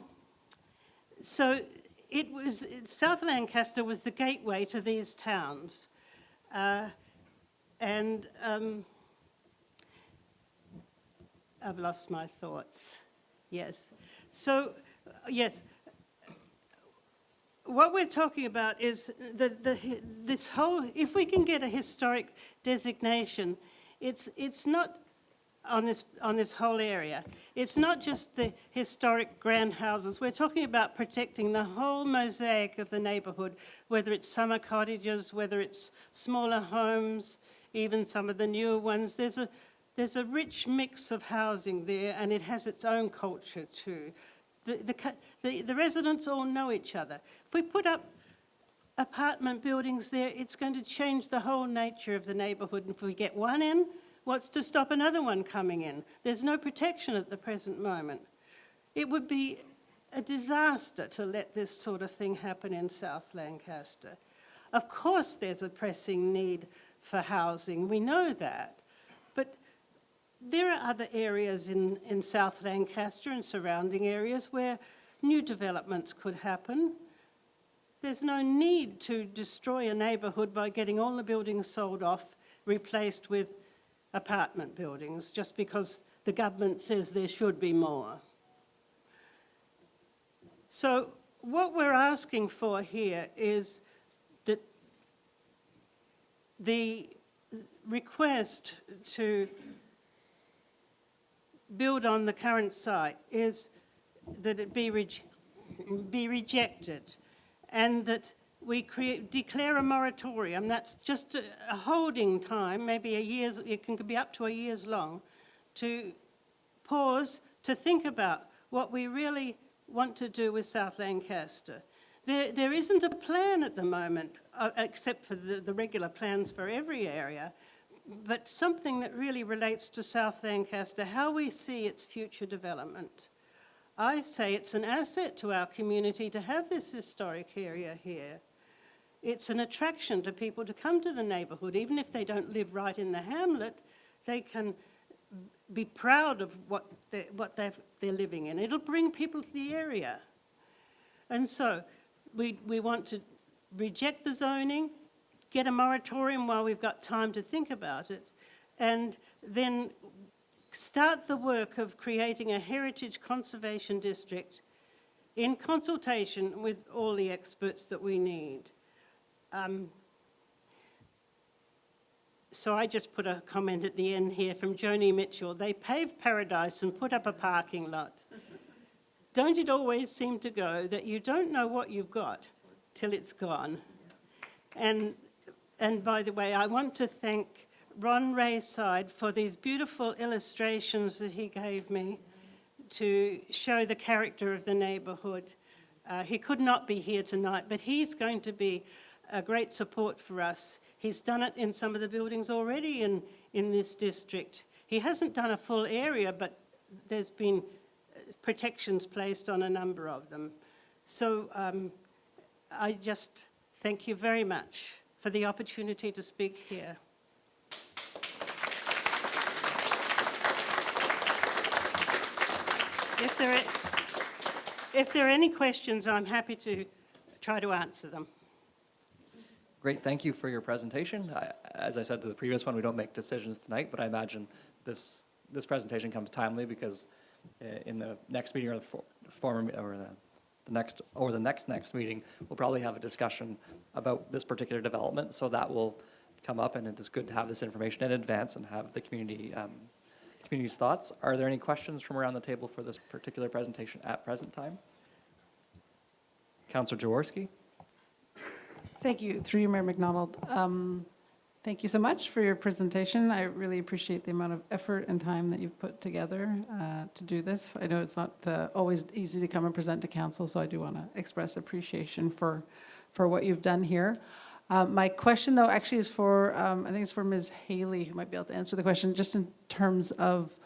so South Lancaster was the gateway to these towns. And I've lost my thoughts. Yes. So, yes. What we're talking about is this whole, if we can get a historic designation, it's not on this whole area. It's not just the historic grand houses. We're talking about protecting the whole mosaic of the neighbourhood, whether it's summer cottages, whether it's smaller homes, even some of the newer ones. There's a rich mix of housing there, and it has its own culture too. The residents all know each other. If we put up apartment buildings there, it's going to change the whole nature of the neighbourhood. And if we get one in, what's to stop another one coming in? There's no protection at the present moment. It would be a disaster to let this sort of thing happen in South Lancaster. Of course there's a pressing need for housing, we know that. But there are other areas in South Lancaster and surrounding areas where new developments could happen. There's no need to destroy a neighbourhood by getting all the buildings sold off, replaced with apartment buildings, just because the government says there should be more. So what we're asking for here is that the request to build on the current site is that it be rejected, and that we declare a moratorium. That's just a holding time, maybe a year's, it can be up to a year's long, to pause, to think about what we really want to do with South Lancaster. There isn't a plan at the moment, except for the regular plans for every area, but something that really relates to South Lancaster, how we see its future development. I say it's an asset to our community to have this historic area here. It's an attraction to people to come to the neighbourhood. Even if they don't live right in the hamlet, they can be proud of what they're living in. It'll bring people to the area. And so we want to reject the zoning, get a moratorium while we've got time to think about it, and then start the work of creating a heritage conservation district in consultation with all the experts that we need. So I just put a comment at the end here from Joni Mitchell. They paved paradise and put up a parking lot. Don't it always seem to go that you don't know what you've got till it's gone? And by the way, I want to thank Ron Rayside for these beautiful illustrations that he gave me to show the character of the neighbourhood. He could not be here tonight, but he's going to be a great support for us. He's done it in some of the buildings already in this district. He hasn't done a full area, but there's been protections placed on a number of them. So I just thank you very much for the opportunity to speak here. If there are any questions, I'm happy to try to answer them. Great, thank you for your presentation. As I said to the previous one, we don't make decisions tonight, but I imagine this presentation comes timely because in the next meeting or the next meeting, we'll probably have a discussion about this particular development. So that will come up, and it is good to have this information in advance and have the community's thoughts. Are there any questions from around the table for this particular presentation at present time? Councillor Jaworski. Thank you. Through you, Mayor McDonald. Thank you so much for your presentation. I really appreciate the amount of effort and time that you've put together to do this. I know it's not always easy to come and present to council, so I do want to express appreciation for what you've done here. My question, though, actually is for, I think it's for Ms. Haley, who might be able to answer the question, just in terms of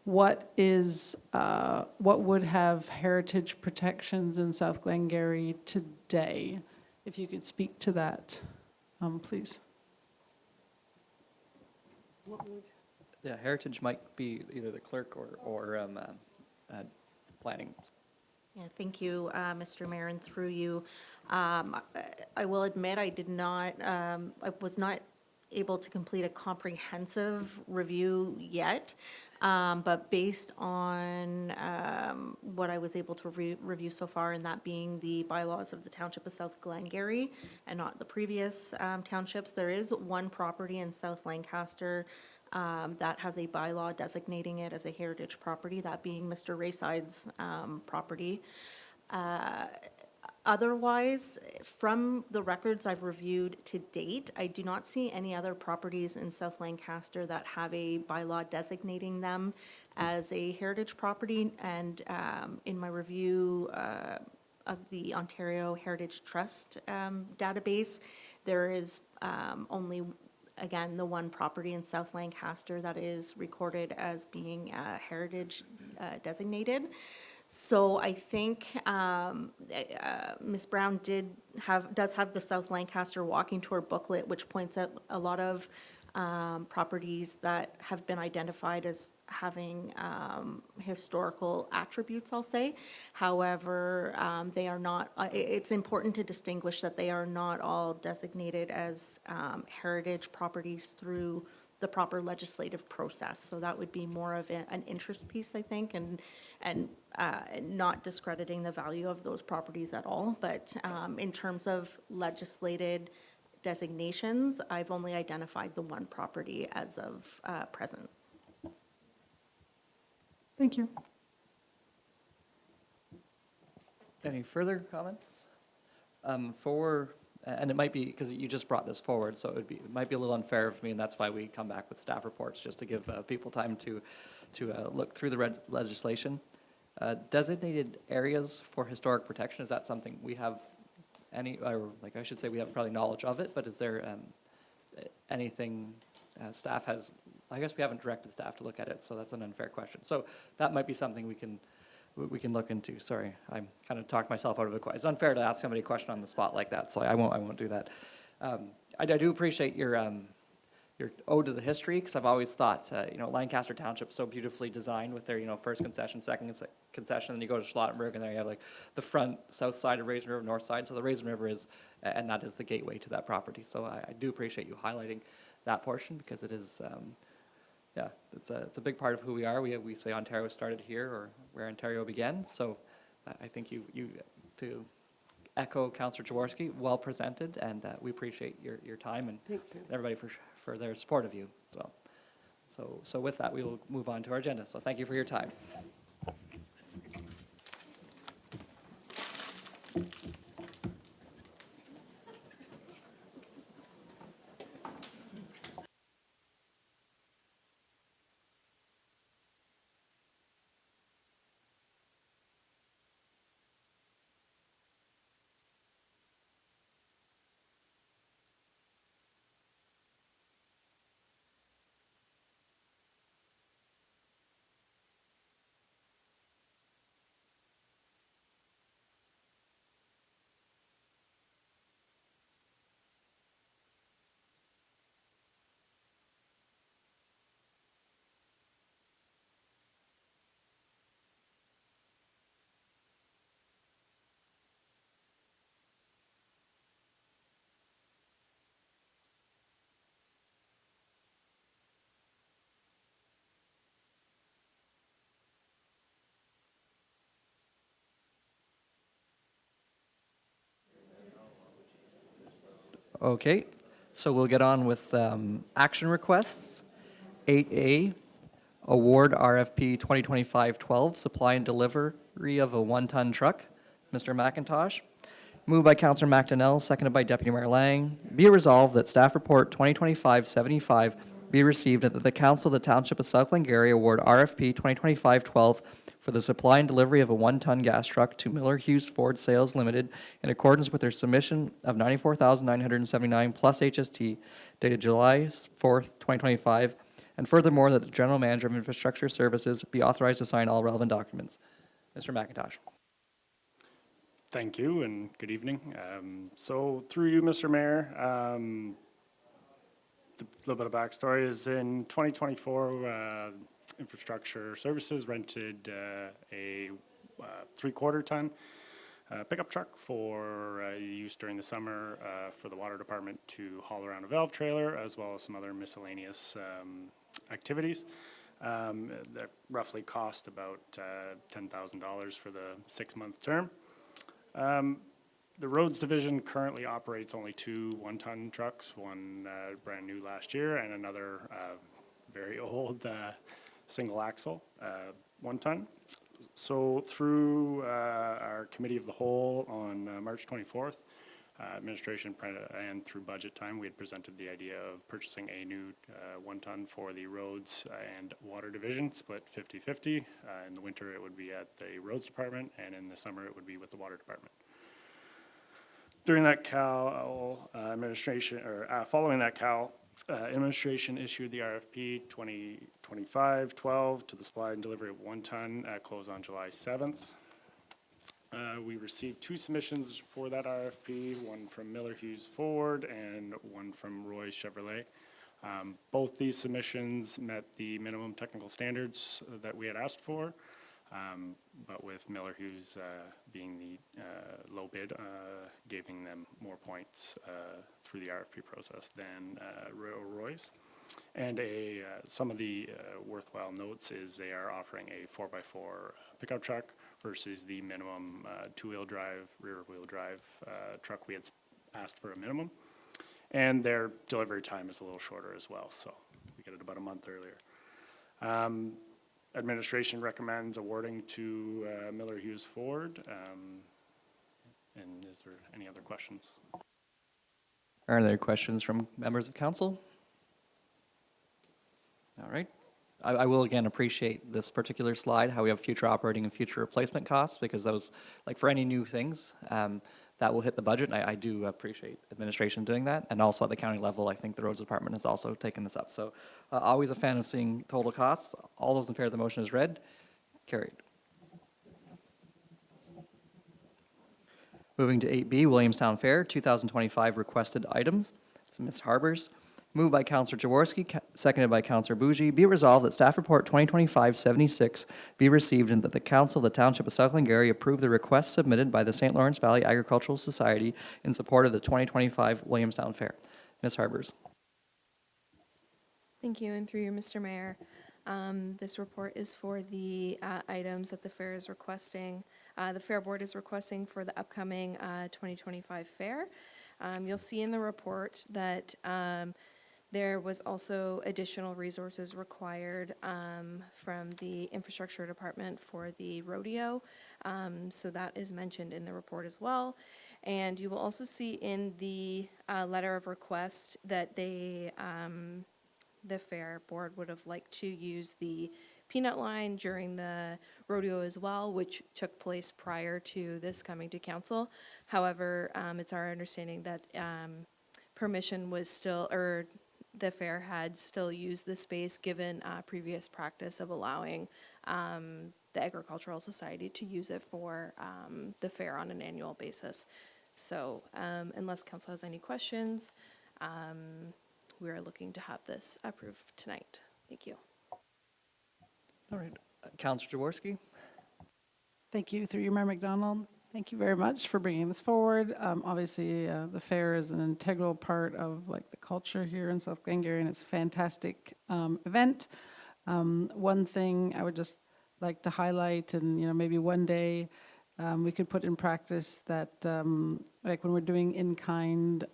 what would have heritage protections in South Glengarry today? If you could speak to that, please. Yeah, Heritage might be either the clerk or planning. Yeah, thank you, Mr. Mayor, and through you. I will admit, I was not able to complete a comprehensive review yet, but based on what I was able to review so far, and that being the bylaws of the Township of South Glengarry and not the previous townships, there is one property in South Lancaster that has a bylaw designating it as a heritage property, that being Mr. Rayside's property. Otherwise, from the records I've reviewed to date, I do not see any other properties in South Lancaster that have a bylaw designating them as a heritage property. And in my review of the Ontario Heritage Trust database, there is only, again, the one property in South Lancaster that is recorded as being heritage designated. So I think Ms. Brown does have the South Lancaster Walking Tour booklet, which points out a lot of properties that have been identified as having historical attributes, I'll say. However, they are not, it's important to distinguish that they are not all designated as heritage properties through the proper legislative process. So that would be more of an interest piece, I think, and not discrediting the value of those properties at all. But in terms of legislated designations, I've only identified the one property as of present. Thank you. Any further comments? And it might be, because you just brought this forward, so it might be a little unfair of me, and that's why we come back with staff reports, just to give people time to look through the legislation. Designated areas for historic protection, is that something we have I should say we have probably knowledge of it, but is there anything staff has, I guess we haven't directed staff to look at it, so that's an unfair question. So that might be something we can look into. Sorry, I'm kind of talked myself out of a question. It's unfair to ask somebody a question on the spot like that, so I won't do that. I do appreciate your ode to the history, because I've always thought, Lancaster Township so beautifully designed with their, first concession, second concession, and you go to Schlottenberg, and there you have like the front south side of Raisin River, north side. So the Raisin River is, and that is the gateway to that property. So I do appreciate you highlighting that portion, because it is, it's a big part of who we are. We say Ontario started here, or where Ontario began. So I think you to echo Councillor Jaworski, well presented, and we appreciate your time and everybody for their support of you as well. So with that, we will move on to our agenda. So thank you for your time. Okay, so we'll get on with action requests. 8A, award RFP 2025-12, supply and delivery of a one-ton truck. Mr. McIntosh. Moved by Councillor McDonnell, seconded by Deputy Mayor Lang. Be it resolved that staff report 2025-75 be received and that the Council of the Township of South Glengarry award RFP 2025-12 for the supply and delivery of a one-ton gas truck to Miller Hughes Ford Sales Limited in accordance with their submission of $94,979 plus HST dated July 4th, 2025, and furthermore that the General Manager of Infrastructure Services be authorized to sign all relevant documents. Mr. McIntosh. Thank you and good evening. So through you, Mr. Mayor, the little bit of backstory is in 2024, Infrastructure Services rented a 3/4 ton pickup truck for use during the summer for the water department to haul around a valve trailer, as well as some other miscellaneous activities. That roughly cost about $10,000 for the 6-month term. The roads division currently operates only 2 one-ton trucks, one brand new last year and another very old single axle 1-ton. So through our committee of the whole on March 24th, administration and through budget time, we had presented the idea of purchasing a new 1-ton for the roads and water division, split 50-50. In the winter, it would be at the roads department, and in the summer, it would be with the water department. During that following that administration issued the RFP 2025-12 to the supply and delivery of 1-ton at close on July 7th. We received 2 submissions for that RFP, one from Miller Hughes Ford and one from Roy Chevrolet. Both these submissions met the minimum technical standards that we had asked for, but with Miller Hughes being the low bid, giving them more points through the RFP process than Roy's. And some of the worthwhile notes is they are offering a 4x4 pickup truck versus the minimum 2-wheel drive, rear-wheel drive truck we had asked for a minimum. And their delivery time is a little shorter as well, so we get it about a month earlier. Administration recommends awarding to Miller Hughes Ford. And is there any other questions? Are there questions from members of council? All right. I will again appreciate this particular slide, how we have future operating and future replacement costs, because those, like for any new things, that will hit the budget. And I do appreciate administration doing that. And also at the county level, I think the roads department has also taken this up. So always a fan of seeing total costs. All those in favor of the motion is read. Carried. Moving to 8B, Williamstown Fair, 2025 requested items. It's Ms. Harbers. Moved by Councillor Jaworski, seconded by Councillor Bougie. Be it resolved that Staff Report 2025-76 be received and that the Council of the Township of South Glengarry approve the request submitted by the St. Lawrence Valley Agricultural Society in support of the 2025 Williamstown Fair. Ms. Harbers. Thank you, and through you, Mr. Mayor. This report is for the items that the fair is requesting. The Fair Board is requesting for the upcoming 2025 fair. You'll see in the report that there was also additional resources required from the infrastructure department for the rodeo. So that is mentioned in the report as well. And you will also see in the letter of request that the Fair Board would have liked to use the peanut line during the rodeo as well, which took place prior to this coming to council. However, it's our understanding that permission was still, or the fair had still used the space given previous practice of allowing the Agricultural Society to use it for the fair on an annual basis. So unless council has any questions, we are looking to have this approved tonight. Thank you. All right. Councillor Jaworski. Thank you, through you, Mayor McDonald. Thank you very much for bringing this forward. Obviously, the fair is an integral part of like the culture here in South Glengarry, and it's a fantastic event. One thing I would just like to highlight, and maybe one day we could put in practice that, like when we're doing in-kind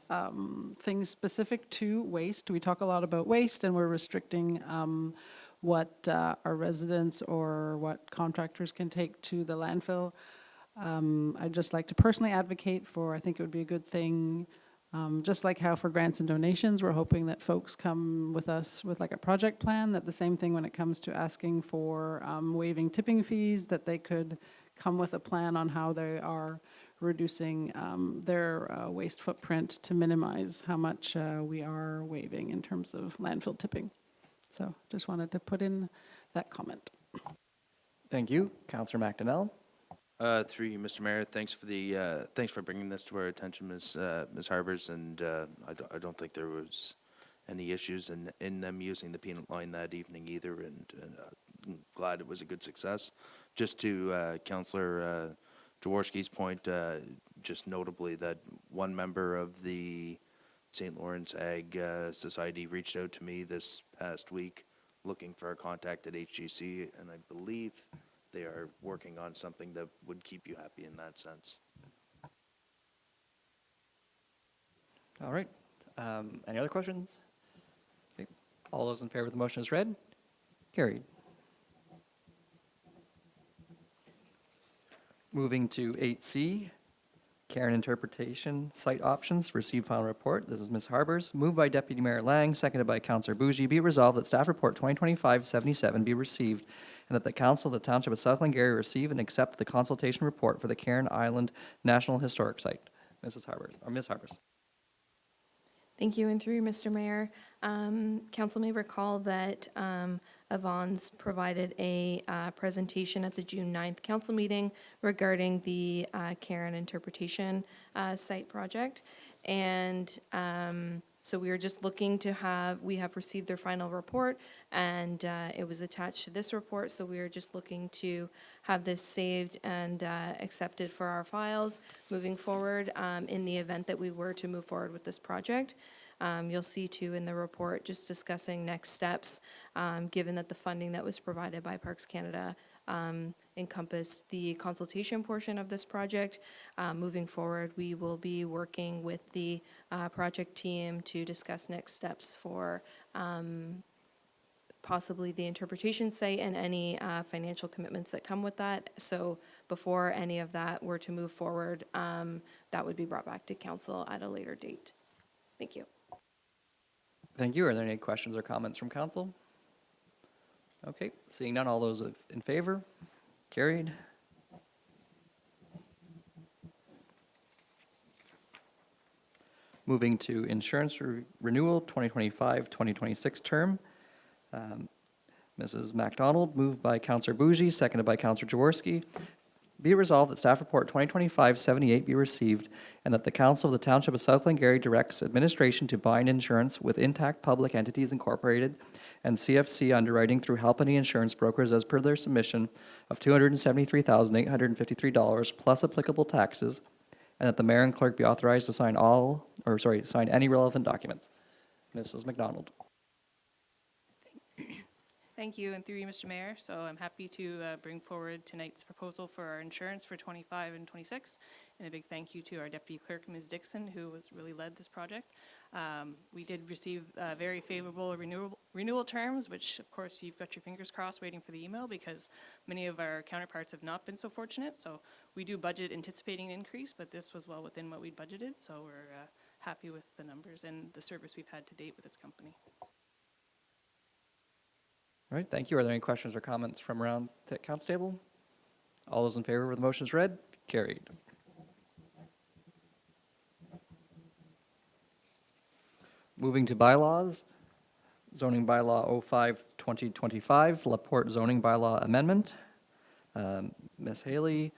things specific to waste, we talk a lot about waste, and we're restricting what our residents or what contractors can take to the landfill. I'd just like to personally advocate for, I think it would be a good thing, just like how for grants and donations, we're hoping that folks come with us with like a project plan, that the same thing when it comes to asking for waiving tipping fees, that they could come with a plan on how they are reducing their waste footprint to minimize how much we are waiving in terms of landfill tipping. So just wanted to put in that comment. Thank you. Councillor McDonnell. Through you, Mr. Mayor, thanks for bringing this to our attention, Ms. Harbers, and I don't think there was any issues in them using the peanut line that evening either, and I'm glad it was a good success. Just to Councillor Jaworski's point, just notably that one member of the St. Lawrence Ag Society reached out to me this past week looking for a contact at HGC, and I believe they are working on something that would keep you happy in that sense. All right. Any other questions? Okay. All those in favor of the motion as read? Carried. Moving to 8C, Karen Interpretation, Site Options, Receive Final Report. This is Ms. Harbers. Moved by Deputy Mayor Lang, seconded by Councillor Bougie. Be it resolved that Staff Report 2025-77 be received, and that the Council of the Township of South Glengarry receive and accept the consultation report for the Cairn Island National Historic Site. Ms. Harbers. Thank you, and through you, Mr. Mayor. Council may recall that Yvonne's provided a presentation at the June 9th council meeting regarding the Karen Interpretation Site project. And so we are just looking to we have received their final report, and it was attached to this report, so we are just looking to have this saved and accepted for our files moving forward in the event that we were to move forward with this project. You'll see too in the report just discussing next steps, given that the funding that was provided by Parks Canada encompassed the consultation portion of this project. Moving forward, we will be working with the project team to discuss next steps for possibly the interpretation site and any financial commitments that come with that. So before any of that were to move forward, that would be brought back to council at a later date. Thank you. Thank you. Are there any questions or comments from council? Okay, seeing none, all those in favor? Carried. Moving to insurance renewal 2025-2026 term. Mrs. MacDonald, moved by Councillor Bougie, seconded by Councillor Jaworski. Be it resolved that Staff Report 2025-78 be received, and that the Council of the Township of South Glengarry directs administration to bind insurance with Intact Public Entities Incorporated and CFC Underwriting through Halpenny Insurance Brokers as per their submission of $273,853 plus applicable taxes, and that the mayor and clerk be authorized to sign sign any relevant documents. Mrs. MacDonald. Thank you, and through you, Mr. Mayor. So I'm happy to bring forward tonight's proposal for our insurance for 25 and 26. And a big thank you to our Deputy Clerk, Ms. Dixon, who really led this project. We did receive very favorable renewal terms, which of course you've got your fingers crossed waiting for the email because many of our counterparts have not been so fortunate. So we do budget anticipating an increase, but this was well within what we'd budgeted. So we're happy with the numbers and the service we've had to date with this company. All right, thank you. Are there any questions or comments from around the council table? All those in favor of the motion is read? Carried. Moving to bylaws, zoning bylaw 05-2025, Laporte zoning bylaw amendment. Ms. Haley,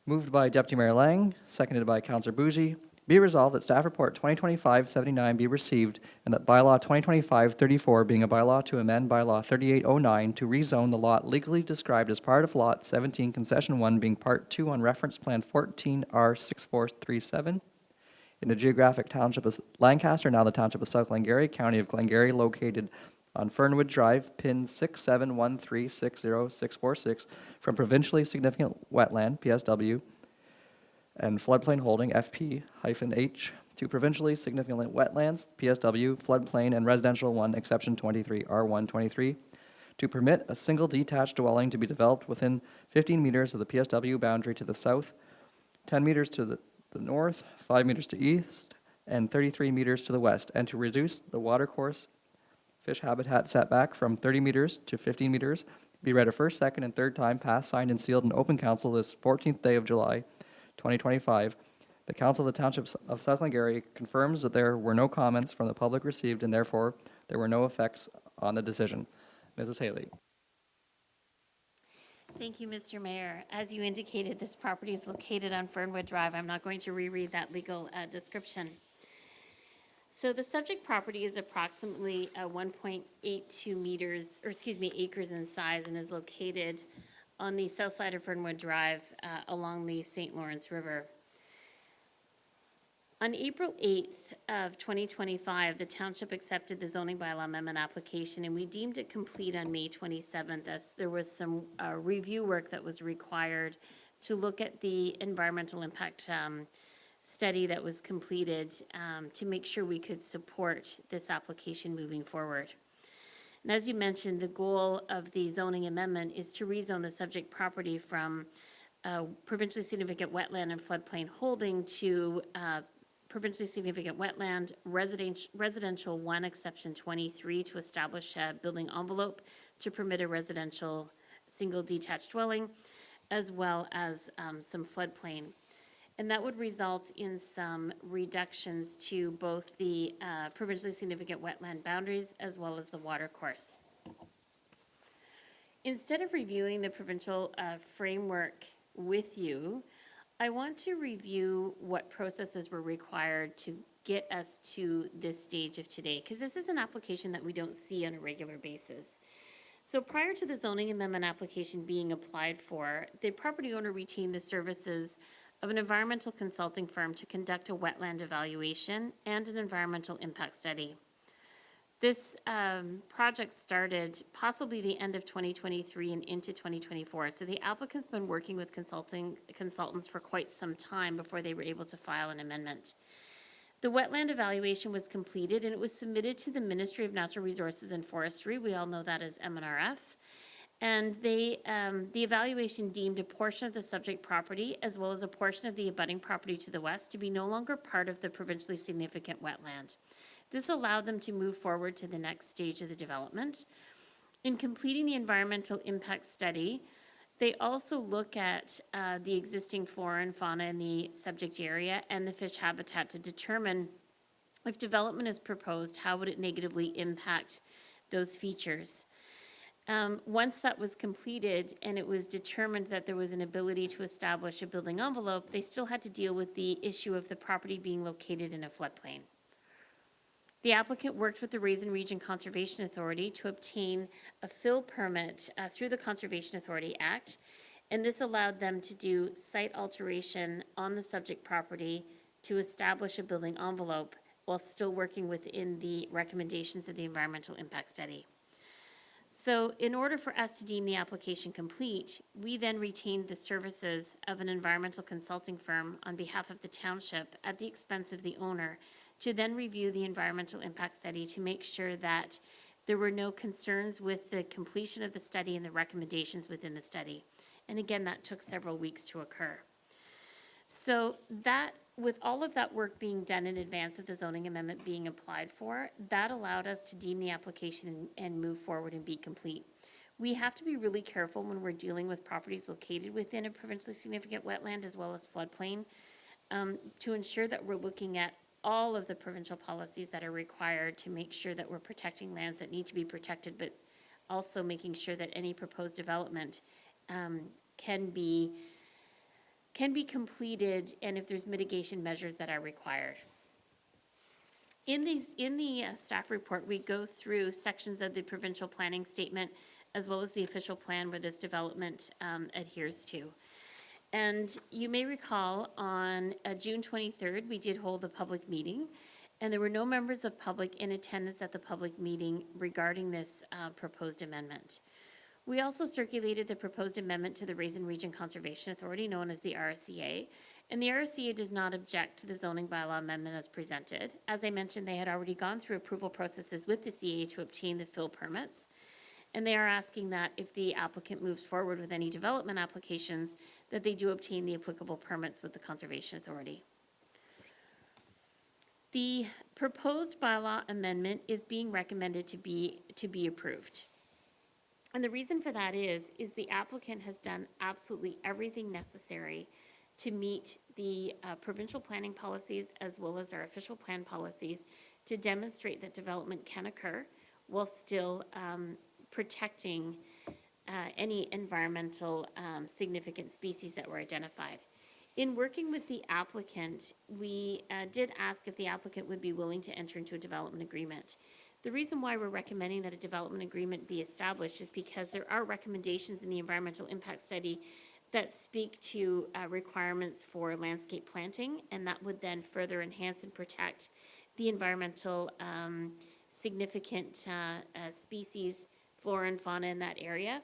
moved by Deputy Mayor Lang, seconded by Councillor Bougie. Be resolved that Staff Report 2025-79 be received, and that Bylaw 2025-34 being a bylaw to amend Bylaw 3809 to rezone the lot legally described as part of Lot 17, Concession 1 being Part 2 on Reference Plan 14R6437 in the geographic Township of Lancaster, now the Township of South Glengarry, County of Glengarry, located on Fernwood Drive, PIN 671360646, from provincially significant wetland, PSW, and floodplain holding, FP-H, to provincially significant wetlands, PSW, floodplain, and residential 1, exception 23, R123, to permit a single detached dwelling to be developed within 15 meters of the PSW boundary to the south, 10 meters to the north, 5 meters to east, and 33 meters to the west, and to reduce the watercourse fish habitat setback from 30 meters to 15 meters, be read a first, second, and third time, passed, signed, and sealed in open council this 14th day of July, 2025. The Council of the Township of South Glengarry confirms that there were no comments from the public received, and therefore there were no effects on the decision. Mrs. Haley. Thank you, Mr. Mayor. As you indicated, this property is located on Fernwood Drive. I'm not going to reread that legal description. So the subject property is approximately 1.82 meters, or excuse me, acres in size, and is located on the south side of Fernwood Drive along the St. Lawrence River. On April 8th of 2025, the township accepted the zoning bylaw amendment application, and we deemed it complete on May 27th, as there was some review work that was required to look at the environmental impact study that was completed to make sure we could support this application moving forward. And as you mentioned, the goal of the zoning amendment is to rezone the subject property from provincially significant wetland and floodplain holding to provincially significant wetland, residential 1, exception 23, to establish a building envelope to permit a residential single detached dwelling, as well as some floodplain. And that would result in some reductions to both the provincially significant wetland boundaries as well as the water course. Instead of reviewing the provincial framework with you, I want to review what processes were required to get us to this stage of today, because this is an application that we don't see on a regular basis. So prior to the zoning amendment application being applied for, the property owner retained the services of an environmental consulting firm to conduct a wetland evaluation and an environmental impact study. This project started possibly the end of 2023 and into 2024. So the applicant's been working with consultants for quite some time before they were able to file an amendment. The wetland evaluation was completed and it was submitted to the Ministry of Natural Resources and Forestry. We all know that as MNRF. And the evaluation deemed a portion of the subject property as well as a portion of the abutting property to the west to be no longer part of the provincially significant wetland. This allowed them to move forward to the next stage of the development. In completing the environmental impact study, they also look at the existing flora and fauna in the subject area and the fish habitat to determine if development is proposed, how would it negatively impact those features. Once that was completed and it was determined that there was an ability to establish a building envelope, they still had to deal with the issue of the property being located in a floodplain. The applicant worked with the Raisin Region Conservation Authority to obtain a fill permit through the Conservation Authority Act, and this allowed them to do site alteration on the subject property to establish a building envelope while still working within the recommendations of the environmental impact study. So in order for us to deem the application complete, we then retained the services of an environmental consulting firm on behalf of the township at the expense of the owner to then review the environmental impact study to make sure that there were no concerns with the completion of the study and the recommendations within the study. And again, that took several weeks to occur. So that, with all of that work being done in advance of the zoning amendment being applied for, that allowed us to deem the application and move forward and be complete. We have to be really careful when we're dealing with properties located within a provincially significant wetland as well as floodplain to ensure that we're looking at all of the provincial policies that are required to make sure that we're protecting lands that need to be protected, but also making sure that any proposed development can be completed, and if there's mitigation measures that are required. In the staff report, we go through sections of the provincial planning statement as well as the official plan where this development adheres to. And you may recall on June 23rd, we did hold a public meeting, and there were no members of public in attendance at the public meeting regarding this proposed amendment. We also circulated the proposed amendment to the Raisin Region Conservation Authority, known as the RCA, and the RCA does not object to the zoning bylaw amendment as presented. As I mentioned, they had already gone through approval processes with the CA to obtain the fill permits, and they are asking that if the applicant moves forward with any development applications, that they do obtain the applicable permits with the Conservation Authority. The proposed bylaw amendment is being recommended to be approved. And the reason for that is the applicant has done absolutely everything necessary to meet the provincial planning policies as well as our official plan policies to demonstrate that development can occur while still protecting any environmental significant species that were identified. In working with the applicant, we did ask if the applicant would be willing to enter into a development agreement. The reason why we're recommending that a development agreement be established is because there are recommendations in the environmental impact study that speak to requirements for landscape planting, and that would then further enhance and protect the environmental significant species, flora and fauna in that area,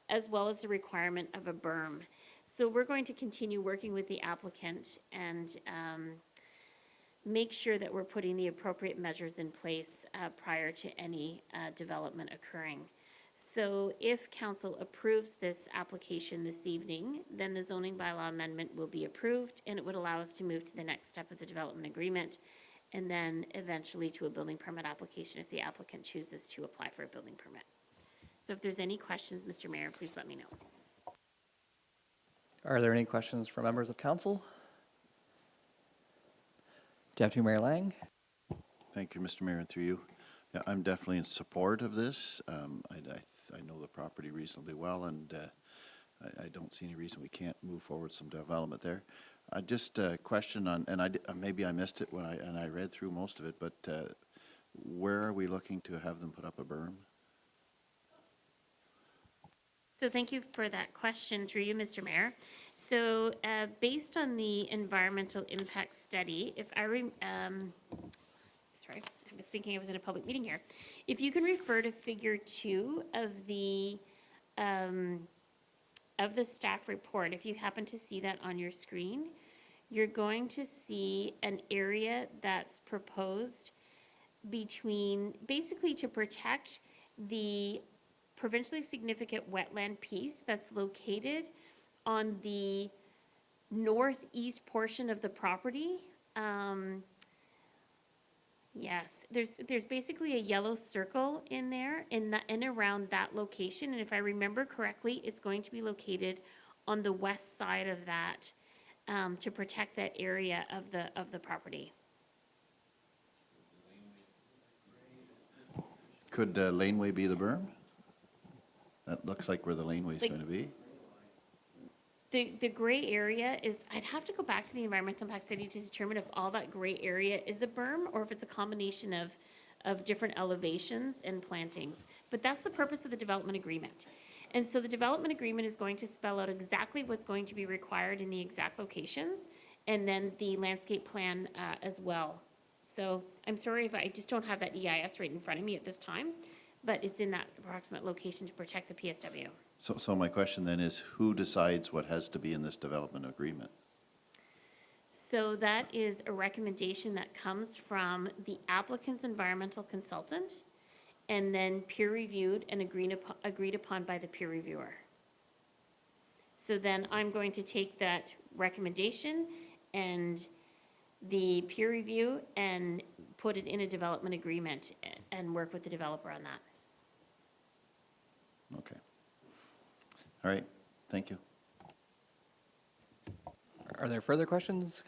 as well as the requirement of a berm. So we're going to continue working with the applicant and make sure that we're putting the appropriate measures in place prior to any development occurring. So if council approves this application this evening, then the zoning bylaw amendment will be approved, and it would allow us to move to the next step of the development agreement, and then eventually to a building permit application if the applicant chooses to apply for a building permit. So if there's any questions, Mr. Mayor, please let me know. Are there any questions from members of council? Deputy Mayor Lang? Thank you, Mr. Mayor, and through you. Yeah, I'm definitely in support of this. I know the property reasonably well, and I don't see any reason we can't move forward some development there. Just a question on, and maybe I missed it when I read through most of it, but where are we looking to have them put up a berm? So thank you for that question through you, Mr. Mayor. So based on the environmental impact study, if I sorry, I was thinking I was in a public meeting here. If you can refer to figure 2 of the staff report, if you happen to see that on your screen, you're going to see an area that's proposed between, basically to protect the provincially significant wetland piece that's located on the northeast portion of the property. Yes, there's basically a yellow circle in there in and around that location, and if I remember correctly, it's going to be located on the west side of that to protect that area of the property. Could laneway be the berm? That looks like where the laneway is Like- going to be. The gray area is, I'd have to go back to the environmental impact study to determine if all that gray area is a berm or if it's a combination of different elevations and plantings. But that's the purpose of the development agreement. And so the development agreement is going to spell out exactly what's going to be required in the exact locations, and then the landscape plan as well. So I'm sorry if I just don't have that EIS right in front of me at this time, but it's in that approximate location to protect the PSW. So my question then is, who decides what has to be in this development agreement? So that is a recommendation that comes from the applicant's environmental consultant and then peer reviewed and agreed upon by the peer reviewer. So then I'm going to take that recommendation and the peer review and put it in a development agreement and work with the developer on that. Okay. All right, thank you. Are there further questions?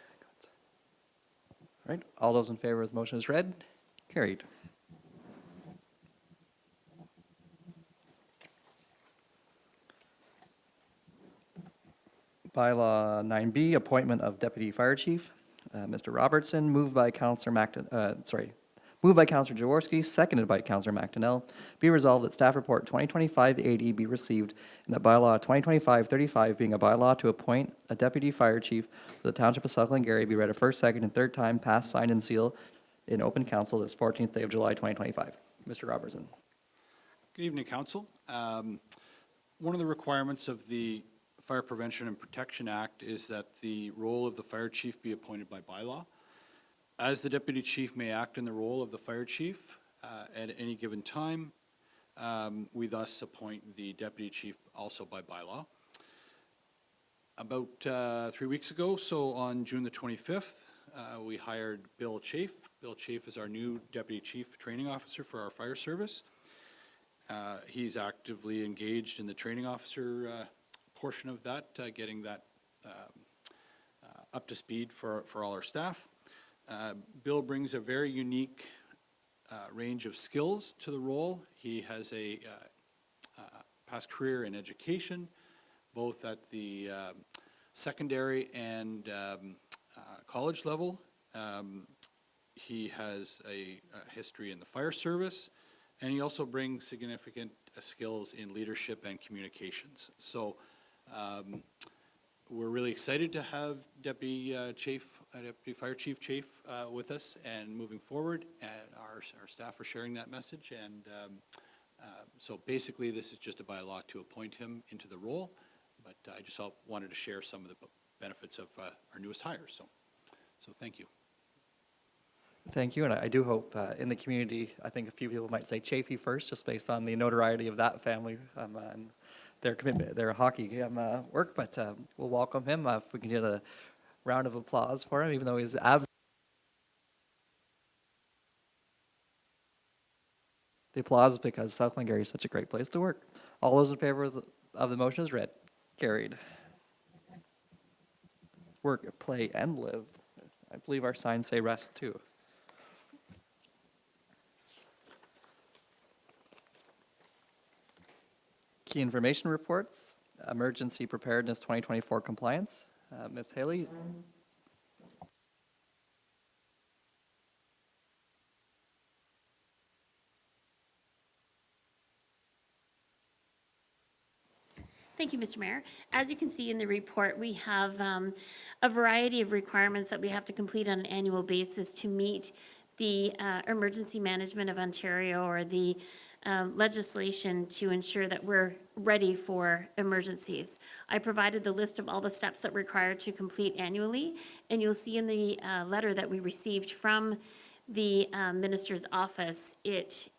All right, all those in favor of the motion as read? Carried. Bylaw 9B, appointment of Deputy Fire Chief. Mr. Robertson, moved by Councillor moved by Councillor Jaworski, seconded by Councillor McDonnell. Be resolved that staff report 2025-80 be received, and that bylaw 2025-35, being a bylaw to appoint a deputy fire chief for the Township of South Glengarry, be read a first, second, and third time, passed, signed, and sealed in open council this 14th day of July 2025. Mr. Robertson. Good evening, Council. One of the requirements of the Fire Prevention and Protection Act is that the role of the fire chief be appointed by bylaw. As the deputy chief may act in the role of the fire chief at any given time, we thus appoint the deputy chief also by bylaw. About 3 weeks ago, so on June the 25th, we hired Bill Chafe. Bill Chafe is our new deputy chief training officer for our fire service. He's actively engaged in the training officer portion of that, getting that up to speed for all our staff. Bill brings a very unique range of skills to the role. He has a past career in education, both at the secondary and college level. He has a history in the fire service, and he also brings significant skills in leadership and communications. So we're really excited to have Deputy Fire Chief Chafe with us and moving forward. Our staff are sharing that message, and so basically this is just a bylaw to appoint him into the role, but I just wanted to share some of the benefits of our newest hire. So thank you. Thank you, and I do hope in the community, I think a few people might say Chafee first, just based on the notoriety of that family and their commitment, their hockey work, but we'll welcome him. If we can get a round of applause for him, even though he's absent. The applause because South Glengarry is such a great place to work. All those in favor of the motion is read. Carried. Work, play, and live. I believe our signs say rest too. Key information reports, emergency preparedness 2024 compliance. Ms. Haley. Thank you, Mr. Mayor. As you can see in the report, we have a variety of requirements that we have to complete on an annual basis to meet the Emergency Management of Ontario, or the legislation to ensure that we're ready for emergencies. I provided the list of all the steps that we're required to complete annually, and you'll see in the letter that we received from the minister's office, it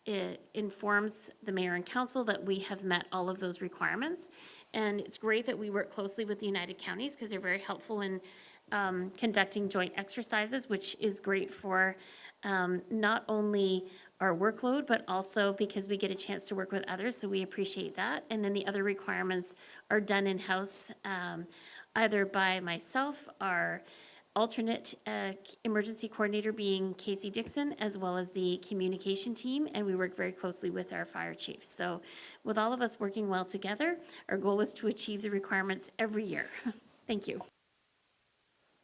informs the mayor and council that we have met all of those requirements. And it's great that we work closely with the United Counties, because they're very helpful in conducting joint exercises, which is great for not only our workload, but also because we get a chance to work with others, so we appreciate that. And then the other requirements are done in-house, either by myself, our alternate emergency coordinator being Casey Dixon, as well as the communication team, and we work very closely with our fire chiefs. So with all of us working well together, our goal is to achieve the requirements every year. Thank you.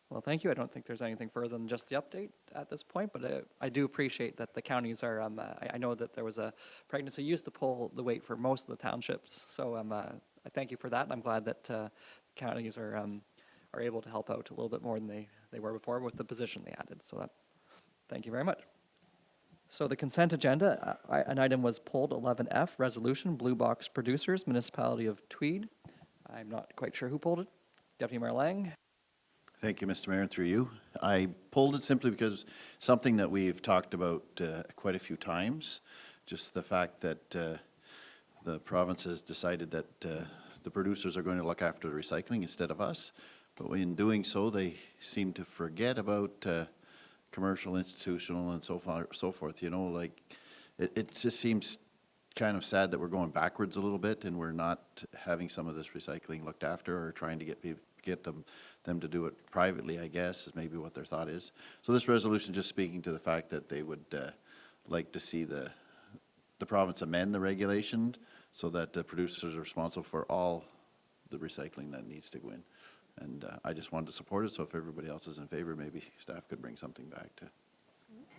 Well, thank you. I don't think there's anything further than just the update at this point, but I do appreciate that the counties are, I know that there was a pregnancy used to pull the weight for most of the townships, so I thank you for that, and I'm glad that counties are able to help out a little bit more than they were before with the position they added, so that, thank you very much. So the consent agenda, an item was pulled, 11F, resolution, Blue Box Producers, Municipality of Tweed. I'm not quite sure who pulled it. Deputy Mayor Lang. Thank you, Mr. Mayor, and through you. I pulled it simply because something that we've talked about quite a few times, just the fact that the province has decided that the producers are going to look after the recycling instead of us. But in doing so, they seem to forget about commercial, institutional, and so forth. You know, like it just seems kind of sad that we're going backwards a little bit, and we're not having some of this recycling looked after, or trying to get them to do it privately, I guess, is maybe what their thought is. So this resolution just speaking to the fact that they would like to see the province amend the regulation so that the producers are responsible for all the recycling that needs to go in. And I just wanted to support it, so if everybody else is in favor, maybe staff could bring something back to.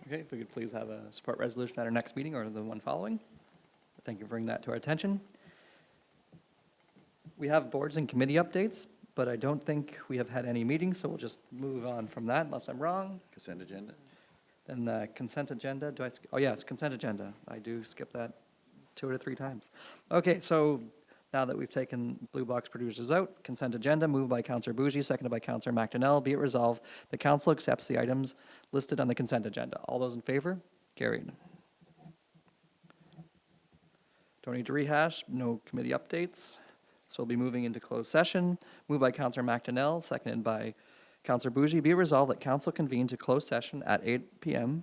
Okay, if we could please have a support resolution at our next meeting or the one following. Thank you for bringing that to our attention. We have boards and committee updates, but I don't think we have had any meetings, so we'll just move on from that unless I'm wrong. Consent agenda? Then the consent agenda, oh yeah, it's consent agenda. I do skip that 2 or 3 times. Okay, so now that we've taken Blue Box Producers out, consent agenda, moved by Councillor Bougie, seconded by Councillor McDonnell. Be it resolved, the council accepts the items listed on the consent agenda. All those in favor? Carried. Don't need to rehash, no committee updates. So we'll be moving into closed session. Moved by Councillor McDonnell, seconded by Councillor Bougie. Be it resolved that council convene to closed session at 8 p.m.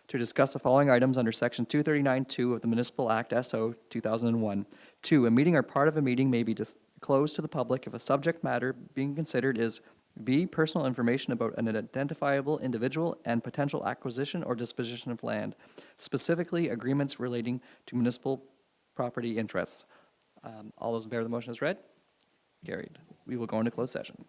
to discuss the following items under Section 239(2) of the Municipal Act SO 2001. 2, a meeting or part of a meeting may be closed to the public if a subject matter being considered is B, personal information about an identifiable individual and potential acquisition or disposition of land, specifically agreements relating to municipal property interests. All those in favor of the motion as read? Carried. We will go into closed session.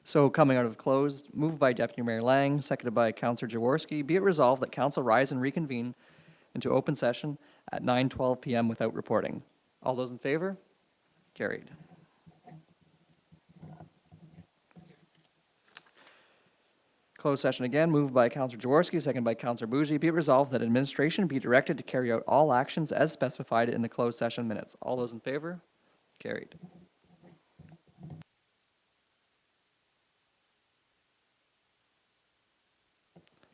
So coming out of closed, moved by Deputy Mayor Lang, seconded by Councillor Jaworski, be it resolved that council rise and reconvene into open session at 9:12 PM without reporting. All those in favor? Carried. Closed session again, moved by Councillor Jaworski, seconded by Councillor Bougie. Be it resolved that administration be directed to carry out all actions as specified in the closed session minutes. All those in favor? Carried.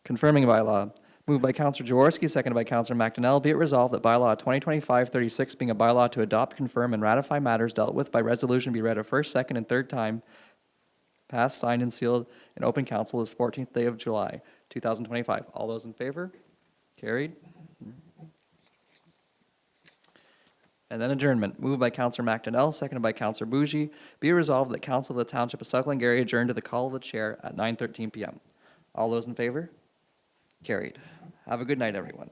Confirming bylaw. Moved by Councillor Jaworski, seconded by Councillor McDonnell. Be it resolved that bylaw 2025-36 being a bylaw to adopt, confirm, and ratify matters dealt with by resolution be read a first, second, and third time, passed, signed, and sealed in open council this 14th day of July, 2025. All those in favor? Carried. And then adjournment. Moved by Councillor McDonnell, seconded by Councillor Bougie. Be it resolved that Council of the Township of South Glengarry adjourn to the call of the chair at 9:13 PM. All those in favor? Carried. Have a good night, everyone.